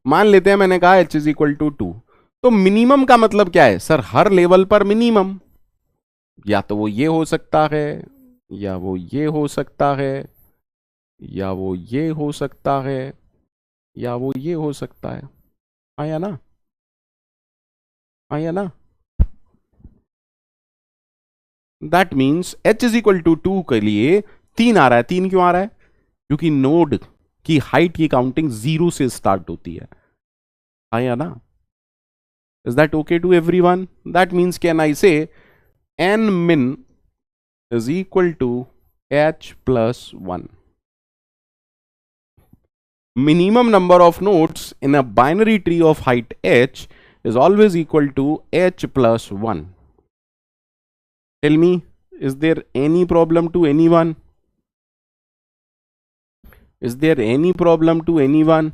मान लेते हैं मैंने कहा h = 2। तो मिनिमम का मतलब क्या है सर? हर लेवल पर मिनिमम। या तो वो ये हो सकता है, या वो ये हो सकता है, या वो ये हो सकता है, या वो ये हो सकता है। आया ना? आया ना? दैट मीन्स h = 2 के लिए 3 आ रहा है। 3 क्यों आ रहा है? क्योंकि नोड की हाइट की काउंटिंग 0 से स्टार्ट होती है। आया ना? Is that okay to everyone? That means can I say n min is equal to h+1. Minimum number of nodes in a binary tree of height h is always equal to h+1. Tell me, is there any problem to anyone? Is there any problem to anyone?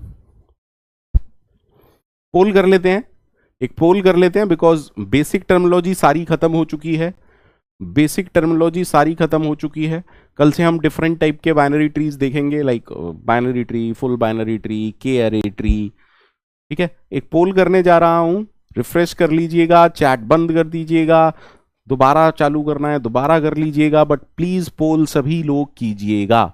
पोल कर लेते हैं, एक पोल कर लेते हैं, because basic terminology सारी खत्म हो चुकी है। बेसिक टर्मिनोलॉजी सारी खत्म हो चुकी है। कल से हम डिफरेंट टाइप के बाइनरी ट्रीज देखेंगे, like binary tree, full binary tree, के अरे ट्री। ठीक है, एक पोल करने जा रहा हूं, रिफ्रेश कर लीजिएगा, चैट बंद कर दीजिएगा, दोबारा चालू करना है दोबारा कर लीजिएगा, बट प्लीज पोल सभी लोग कीजिएगा।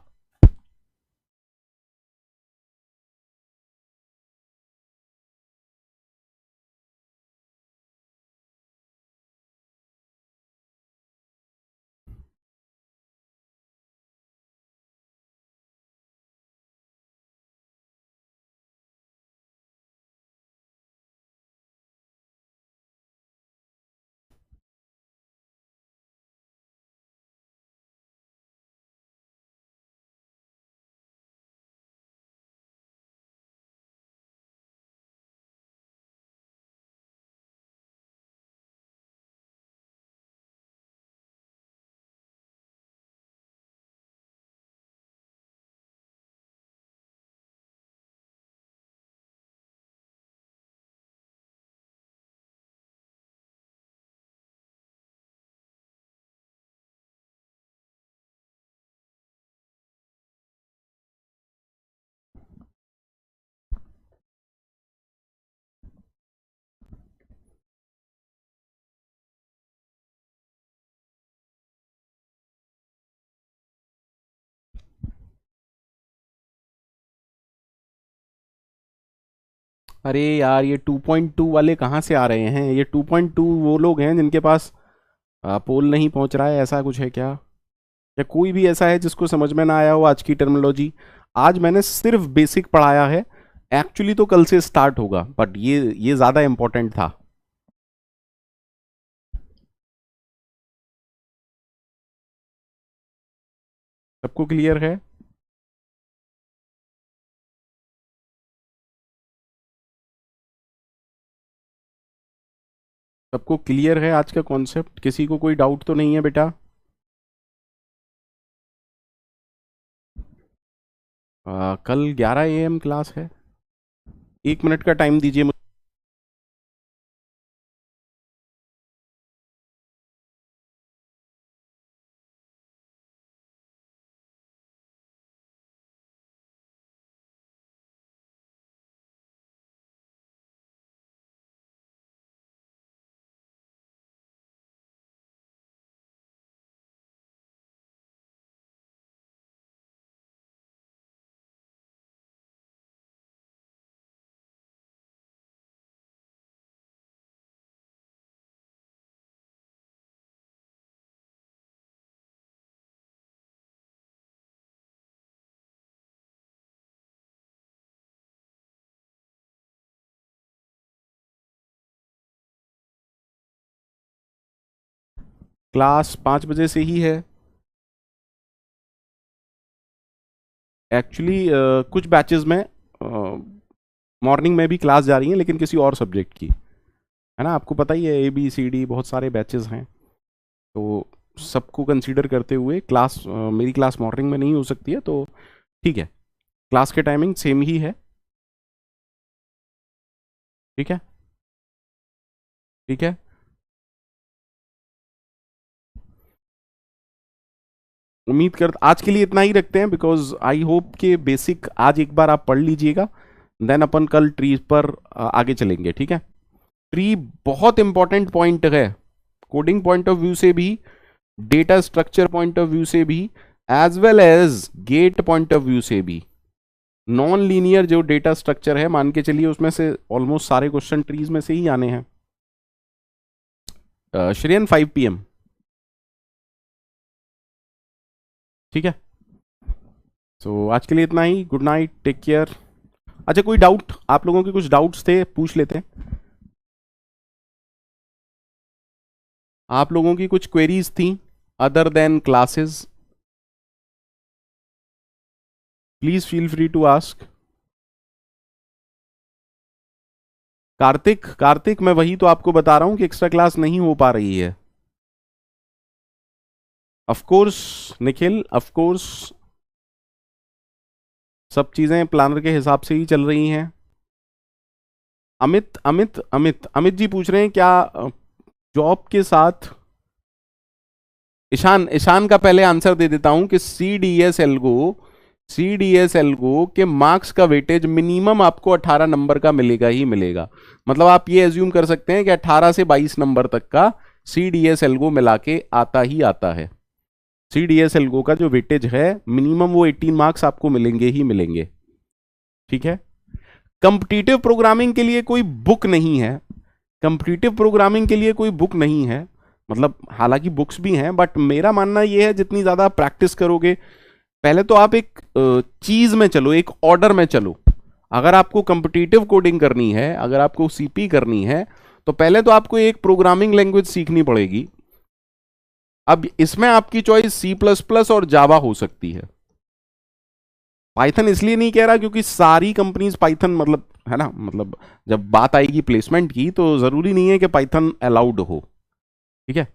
अरे यार, ये 2.2 वाले कहाँ से आ रहे हैं? ये 2.2 वो लोग हैं जिनके पास पोल नहीं पहुंच रहा है, ऐसा कुछ है क्या? या कोई भी ऐसा है जिसको समझ में ना आया हो आज की टर्मिनोलॉजी? आज मैंने सिर्फ बेसिक पढ़ाया है, एक्चुअली तो कल से स्टार्ट होगा, बट ये ज्यादा इंपॉर्टेंट था। सबको क्लियर है? सबको क्लियर है आज का कॉन्सेप्ट? किसी को कोई डाउट तो नहीं है बेटा? कल 11 AM क्लास है। 1 मिनट का टाइम दीजिए मुझे। क्लास 5 बजे से ही है एक्चुअली। कुछ बैचेस में मॉर्निंग में भी क्लास जा रही है, लेकिन किसी और सब्जेक्ट की, है ना? आपको पता ही है, ABCD बहुत सारे बैचेस हैं, तो सबको कंसीडर करते हुए क्लास मेरी क्लास मॉर्निंग में नहीं हो सकती है, तो ठीक है, क्लास के टाइमिंग सेम ही है। ठीक है, ठीक है। उम्मीद कर आज के लिए इतना ही रखते हैं, बिकॉज आई होप कि बेसिक आज एक बार आप पढ़ लीजिएगा, देन अपन कल ट्री पर आगे चलेंगे। ठीक है? ट्री बहुत इंपॉर्टेंट पॉइंट है, कोडिंग पॉइंट ऑफ व्यू से भी, data structure point of view से भी, as well as GATE point of view से भी। नॉन लीनियर जो डेटा स्ट्रक्चर है, मान के चलिए उसमें से ऑलमोस्ट सारे क्वेश्चन ट्रीज में से ही आने हैं। श्रेयन 5 PM। ठीक है, सो आज के लिए इतना ही। Good night, take care. अच्छा, कोई डाउट? आप लोगों के कुछ डाउट्स थे, पूछ लेते हैं। आप लोगों की कुछ क्वेरीज थी other than classes? Please feel free to ask. Kartik, Kartik, मैं वही तो आपको बता रहा हूं कि एक्स्ट्रा क्लास नहीं हो पा रही है। Of course Nikhil, of course सब चीजें प्लानर के हिसाब से ही चल रही हैं। अमित अमित अमित अमित जी पूछ रहे हैं क्या जॉब के साथ? ईशान, ईशान का पहले आंसर दे देता हूं कि CDS एल्गो के मार्क्स का वेटेज मिनिमम आपको 18 नंबर का मिलेगा ही मिलेगा। मतलब आप ये एज्यूम कर सकते हैं कि 18 से 22 नंबर तक का CDS एल्गो मिला के आता ही आता है। CDS एल्गो का जो वेटेज है मिनिमम वो 18 मार्क्स आपको मिलेंगे ही मिलेंगे। ठीक है? कंपिटिटिव प्रोग्रामिंग के लिए कोई बुक नहीं है, कंपिटिटिव प्रोग्रामिंग के लिए कोई बुक नहीं है। मतलब हालांकि बुक्स भी हैं, बट मेरा मानना यह है जितनी ज्यादा प्रैक्टिस करोगे, पहले तो आप एक चीज में चलो, एक ऑर्डर में चलो। अगर आपको कंपिटिटिव कोडिंग करनी है, अगर आपको CP करनी है, तो पहले तो आपको एक प्रोग्रामिंग लैंग्वेज सीखनी पड़ेगी। अब इसमें आपकी चॉइस C++ और जावा हो सकती है। पाइथन इसलिए नहीं कह रहा क्योंकि सारी कंपनीज पाइथन, मतलब है ना, मतलब जब बात आएगी प्लेसमेंट की तो जरूरी नहीं है कि पाइथन अलाउड हो। ठीक है?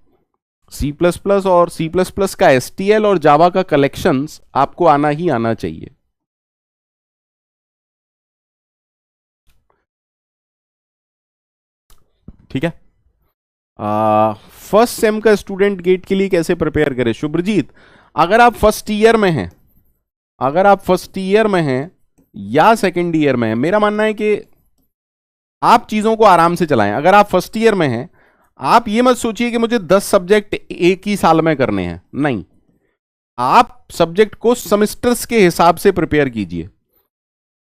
C++ और C++ का STL और जावा का कलेक्शंस आपको आना ही आना चाहिए। ठीक है? फर्स्ट सेम का स्टूडेंट गेट के लिए कैसे प्रिपेयर करे? शुभ्रजीत, अगर आप फर्स्ट ईयर में हैं, अगर आप फर्स्ट ईयर में हैं या सेकेंड ईयर में हैं, मेरा मानना है कि आप चीजों को आराम से चलाएं। अगर आप फर्स्ट ईयर में हैं, आप ये मत सोचिए कि मुझे 10 सब्जेक्ट एक ही साल में करने हैं, नहीं। आप सब्जेक्ट को सेमेस्टर्स के हिसाब से प्रिपेयर कीजिए।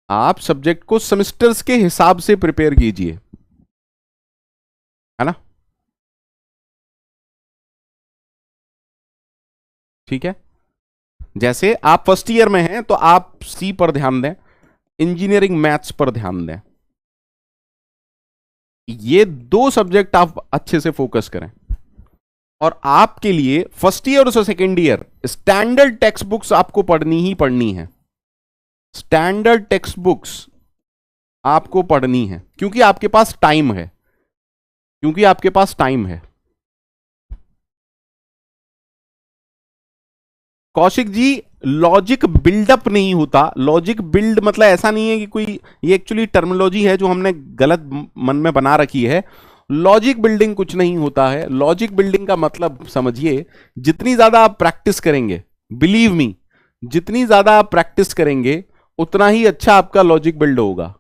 आप सब्जेक्ट को सेमेस्टर्स के हिसाब से प्रिपेयर कीजिए, है ना। ठीक है, जैसे आप फर्स्ट ईयर में हैं तो आप सी पर ध्यान दें, इंजीनियरिंग मैथ्स पर ध्यान दें। ये दो सब्जेक्ट आप अच्छे से फोकस करें। और आपके लिए फर्स्ट ईयर और second year standard text books आपको पढ़नी ही पढ़नी है। स्टैंडर्ड टेक्स्ट बुक्स आपको पढ़नी है, क्योंकि आपके पास टाइम है, क्योंकि आपके पास टाइम है। कौशिक जी, लॉजिक बिल्डअप नहीं होता। लॉजिक बिल्ड मतलब ऐसा नहीं है कि कोई, ये एक्चुअली टर्मिनोलॉजी है जो हमने गलत मन में बना रखी है। लॉजिक बिल्डिंग कुछ नहीं होता है। लॉजिक बिल्डिंग का मतलब समझिए, जितनी ज्यादा आप प्रैक्टिस करेंगे, बिलीव मी, जितनी ज्यादा आप प्रैक्टिस करेंगे उतना ही अच्छा आपका लॉजिक बिल्ड होगा।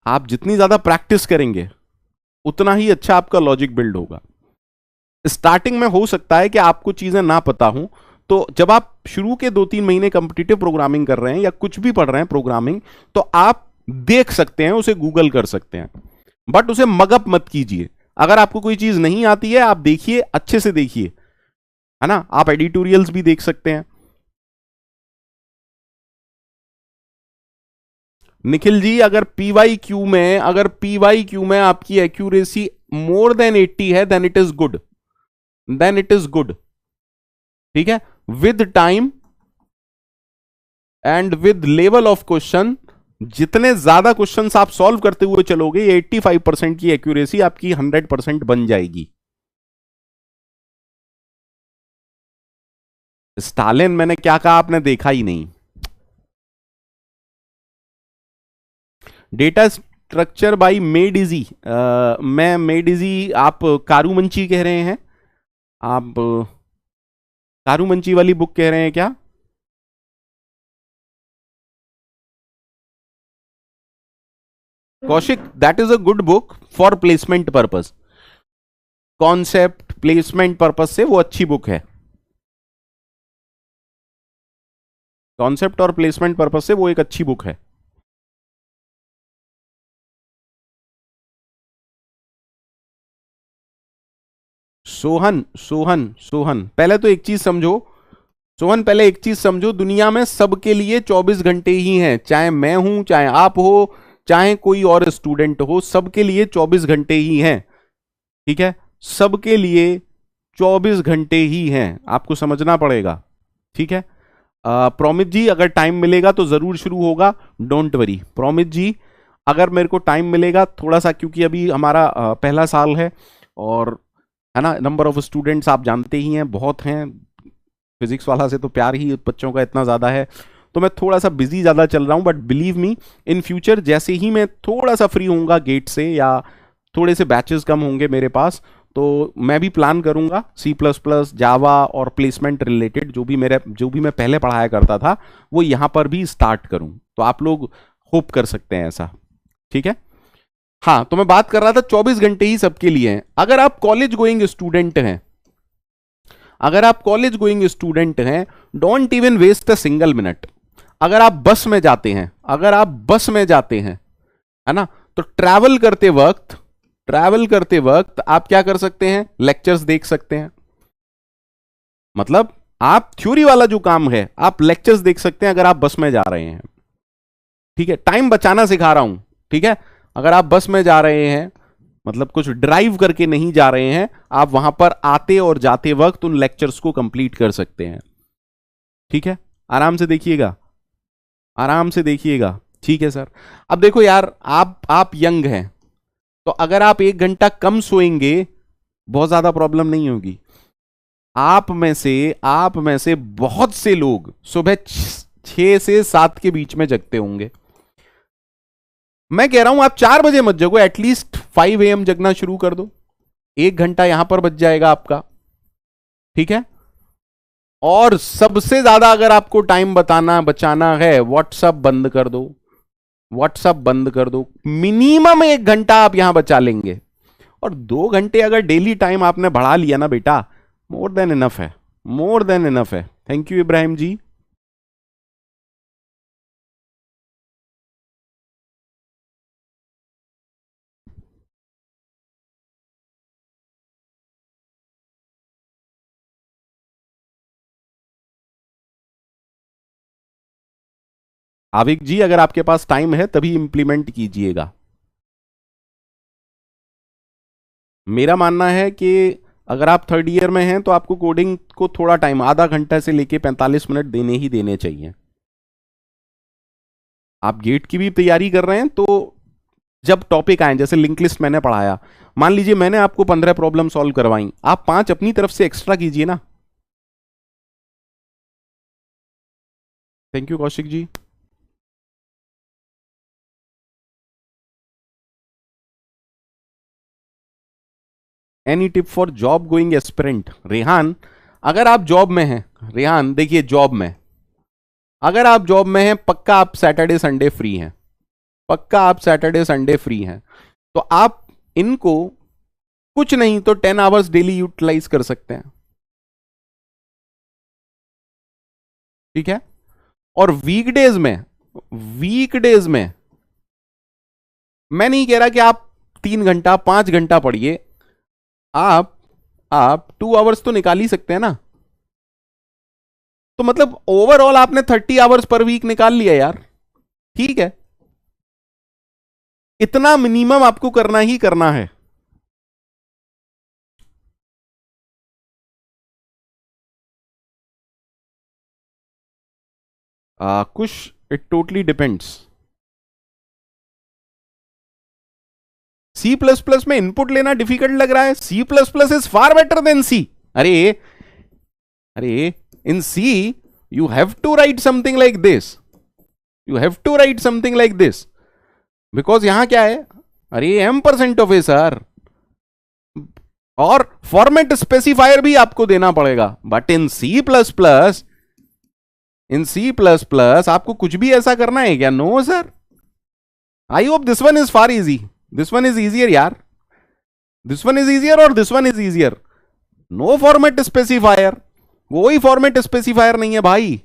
आप जितनी ज्यादा प्रैक्टिस करेंगे उतना ही अच्छा आपका लॉजिक बिल्ड होगा। स्टार्टिंग में हो सकता है कि आपको चीजें ना पता हो, तो जब आप शुरू के 2-3 महीने कॉम्पिटिटिव प्रोग्रामिंग कर रहे हैं या कुछ भी पढ़ रहे हैं प्रोग्रामिंग, तो आप देख सकते हैं, उसे गूगल कर सकते हैं, बट उसे मगअप मत कीजिए। अगर आपको कोई चीज नहीं आती है, आप देखिए, अच्छे से देखिए, है ना। आप एडिटोरियल्स भी देख सकते हैं। निखिल जी, अगर पीवाई क्यू में आपकी एक्यूरेसी मोर देन 80 है, then it is good, then it is good. ठीक है, with time and with level of question, जितने ज्यादा क्वेश्चंस आप सॉल्व करते हुए चलोगे, 85% की एक्यूरेसी आपकी 100% बन जाएगी। स्टालिन मैंने क्या कहा, आपने देखा ही नहीं। Data structure bye made easy, मैं मेड इजी, आप कारूमंची कह रहे हैं? आप कारूमंची वाली बुक कह रहे हैं क्या? Kaushik, that is a good book for placement purpose, concept placement purpose से वो अच्छी बुक है। कॉन्सेप्ट और प्लेसमेंट पर्पस से वो एक अच्छी बुक है। सोहन सोहन सोहन, पहले तो एक चीज समझो, सोहन पहले एक चीज समझो, दुनिया में सबके लिए 24 घंटे ही हैं। चाहे मैं हूं, चाहे आप हो, चाहे कोई और स्टूडेंट हो, सबके लिए 24 घंटे ही हैं। ठीक है, सबके लिए 24 घंटे ही हैं, आपको समझना पड़ेगा। ठीक है, प्रोमित जी, अगर टाइम मिलेगा तो जरूर शुरू होगा, डोंट वरी। प्रोमित जी, अगर मेरे को टाइम मिलेगा थोड़ा सा, क्योंकि अभी हमारा पहला साल है, और है ना, नंबर ऑफ स्टूडेंट्स आप जानते ही हैं, बहुत हैं। फिजिक्स वाला से तो प्यार ही बच्चों का इतना ज़्यादा है, तो मैं थोड़ा सा बिजी ज़्यादा चल रहा हूँ। But believe me, in future जैसे ही मैं थोड़ा सा फ्री होऊंगा गेट से, या थोड़े से बैचेस कम होंगे मेरे पास, तो मैं भी प्लान करूंगा C++, जावा और प्लेसमेंट रिलेटेड जो भी मैं पहले पढ़ाया करता था, वो यहाँ पर भी स्टार्ट करूं। तो आप लोग होप कर सकते हैं ऐसा। ठीक है, हाँ, तो मैं बात कर रहा था 24 घंटे ही सबके लिए हैं। अगर आप कॉलेज गोइंग स्टूडेंट हैं, अगर आप कॉलेज गोइंग स्टूडेंट हैं, don't even waste a single minute. अगर आप बस में जाते हैं, अगर आप बस में जाते हैं, है ना, तो ट्रैवल करते वक्त आप क्या कर सकते हैं, लेक्चर्स देख सकते हैं। मतलब आप थ्योरी वाला जो काम है, आप लेक्चर्स देख सकते हैं अगर आप बस में जा रहे हैं। ठीक है, टाइम बचाना सिखा रहा हूं। ठीक है, अगर आप बस में जा रहे हैं, मतलब कुछ ड्राइव करके नहीं जा रहे हैं, आप वहां पर आते और जाते वक्त उन लेक्चर्स को कंप्लीट कर सकते हैं। ठीक है, आराम से देखिएगा, आराम से देखिएगा। ठीक है सर। अब देखो यार, आप यंग हैं, तो अगर आप 1 घंटा कम सोएंगे, बहुत ज्यादा प्रॉब्लम नहीं होगी। आप में से बहुत से लोग सुबह 6 से 7 के बीच में जगते होंगे। मैं कह रहा हूं आप 4 बजे मत जगो, एटलीस्ट 5 AM जगना शुरू कर दो। 1 घंटा यहां पर बच जाएगा आपका। ठीक है, और सबसे ज्यादा अगर आपको टाइम बचाना है, व्हाट्सअप बंद कर दो, व्हाट्सअप बंद कर दो। मिनिमम 1 घंटा आप यहां बचा लेंगे, और 2 घंटे अगर डेली टाइम आपने बढ़ा लिया ना बेटा, मोर देन इनफ है, मोर देन इनफ है। थैंक यू इब्राहिम जी। आविक जी, अगर आपके पास टाइम है तभी इंप्लीमेंट कीजिएगा। मेरा मानना है कि अगर आप थर्ड ईयर में हैं तो आपको कोडिंग को थोड़ा टाइम, आधा घंटा से लेके 45 मिनट देने ही देने चाहिए। आप गेट की भी तैयारी कर रहे हैं तो जब टॉपिक आए, जैसे लिंक लिस्ट मैंने पढ़ाया, मान लीजिए मैंने आपको 15 प्रॉब्लम सॉल्व करवाई, आप 5 अपनी तरफ से एक्स्ट्रा कीजिए ना। Thank you Kaushik ji. Any tip for job going aspirant? Rehan, अगर आप जॉब में हैं, रेहान देखिए, जॉब में, अगर आप जॉब में हैं, पक्का आप सैटरडे संडे फ्री हैं, पक्का आप सैटरडे संडे फ्री हैं, तो आप इनको कुछ नहीं तो 10 आवर्स डेली यूटिलाइज कर सकते हैं। ठीक है? और वीकडेज में मैं नहीं कह रहा कि आप 3 घंटा 5 घंटा पढ़िए, आप 2 आवर्स तो निकाल ही सकते हैं ना। तो मतलब ओवरऑल आपने 30 आवर्स पर वीक निकाल लिया यार। ठीक है, इतना मिनिमम आपको करना ही करना है। कुछ, it totally depends. C plus plus में इनपुट लेना डिफिकल्ट लग रहा है? C plus plus is far better than C. अरे अरे, in C you have to write something like this, you have to write something like this, because यहां क्या है, अरे M% ऑफ ए सर, और फॉर्मेट स्पेसिफायर भी आपको देना पड़ेगा। But in C plus plus आपको कुछ भी ऐसा करना है क्या? No sir. I hope this one is far easy, this one is easier यार, दिस वन इज इजियर और this one is easier. No format specifier, कोई फॉर्मेट स्पेसिफायर नहीं है भाई।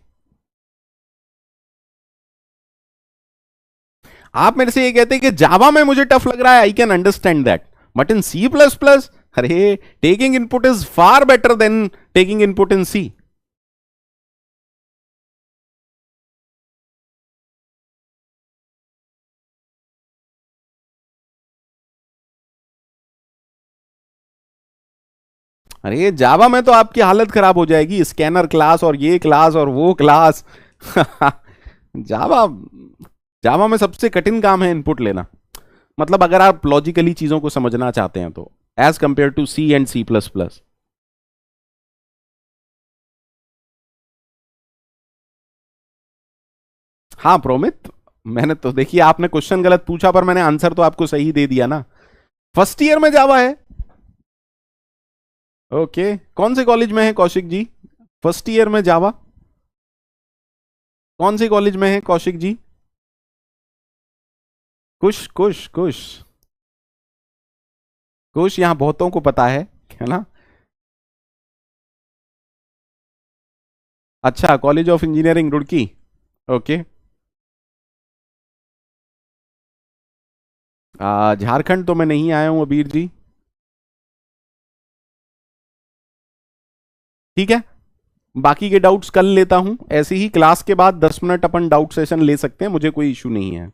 आप मेरे से ये कहते हैं कि जावा में मुझे टफ लग रहा है, I can understand that, but in C plus plus, अरे taking input is far better than taking input in C. अरे जावा में तो आपकी हालत खराब हो जाएगी, स्कैनर क्लास और ये क्लास और वो क्लास। जावा जावा में सबसे कठिन काम है इनपुट लेना, मतलब अगर आप लॉजिकली चीजों को समझना चाहते हैं तो, as compare to C and C plus plus. हाँ प्रोमित, मैंने तो देखिए, आपने क्वेश्चन गलत पूछा पर मैंने आंसर तो आपको सही दे दिया ना। फर्स्ट ईयर में जावा है। ओके, कौन से कॉलेज में है कौशिक जी? फर्स्ट ईयर में जावा कौन से कॉलेज में है कौशिक जी? कुछ कुछ कुछ कुछ यहां बहुतों को पता है ना? अच्छा, college of engineering Roorkee. Okay, Jharkhand तो मैं नहीं आया हूं अबीर जी। ठीक है, बाकी के डाउट्स कल लेता हूं, ऐसे ही क्लास के बाद 10 मिनट अपन डाउट सेशन ले सकते हैं, मुझे कोई इशू नहीं है।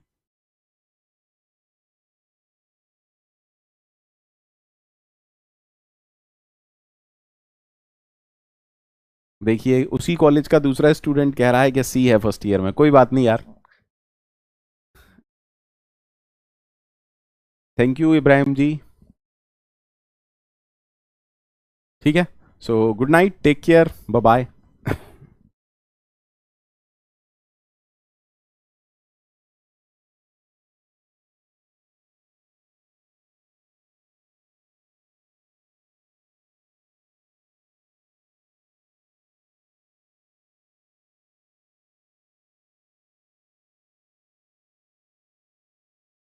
देखिए, उसी कॉलेज का दूसरा स्टूडेंट कह रहा है कि सी है फर्स्ट ईयर में, कोई बात नहीं यार। Thank you Ibrahim ji. ठीक है, so good night, take care, bye bye.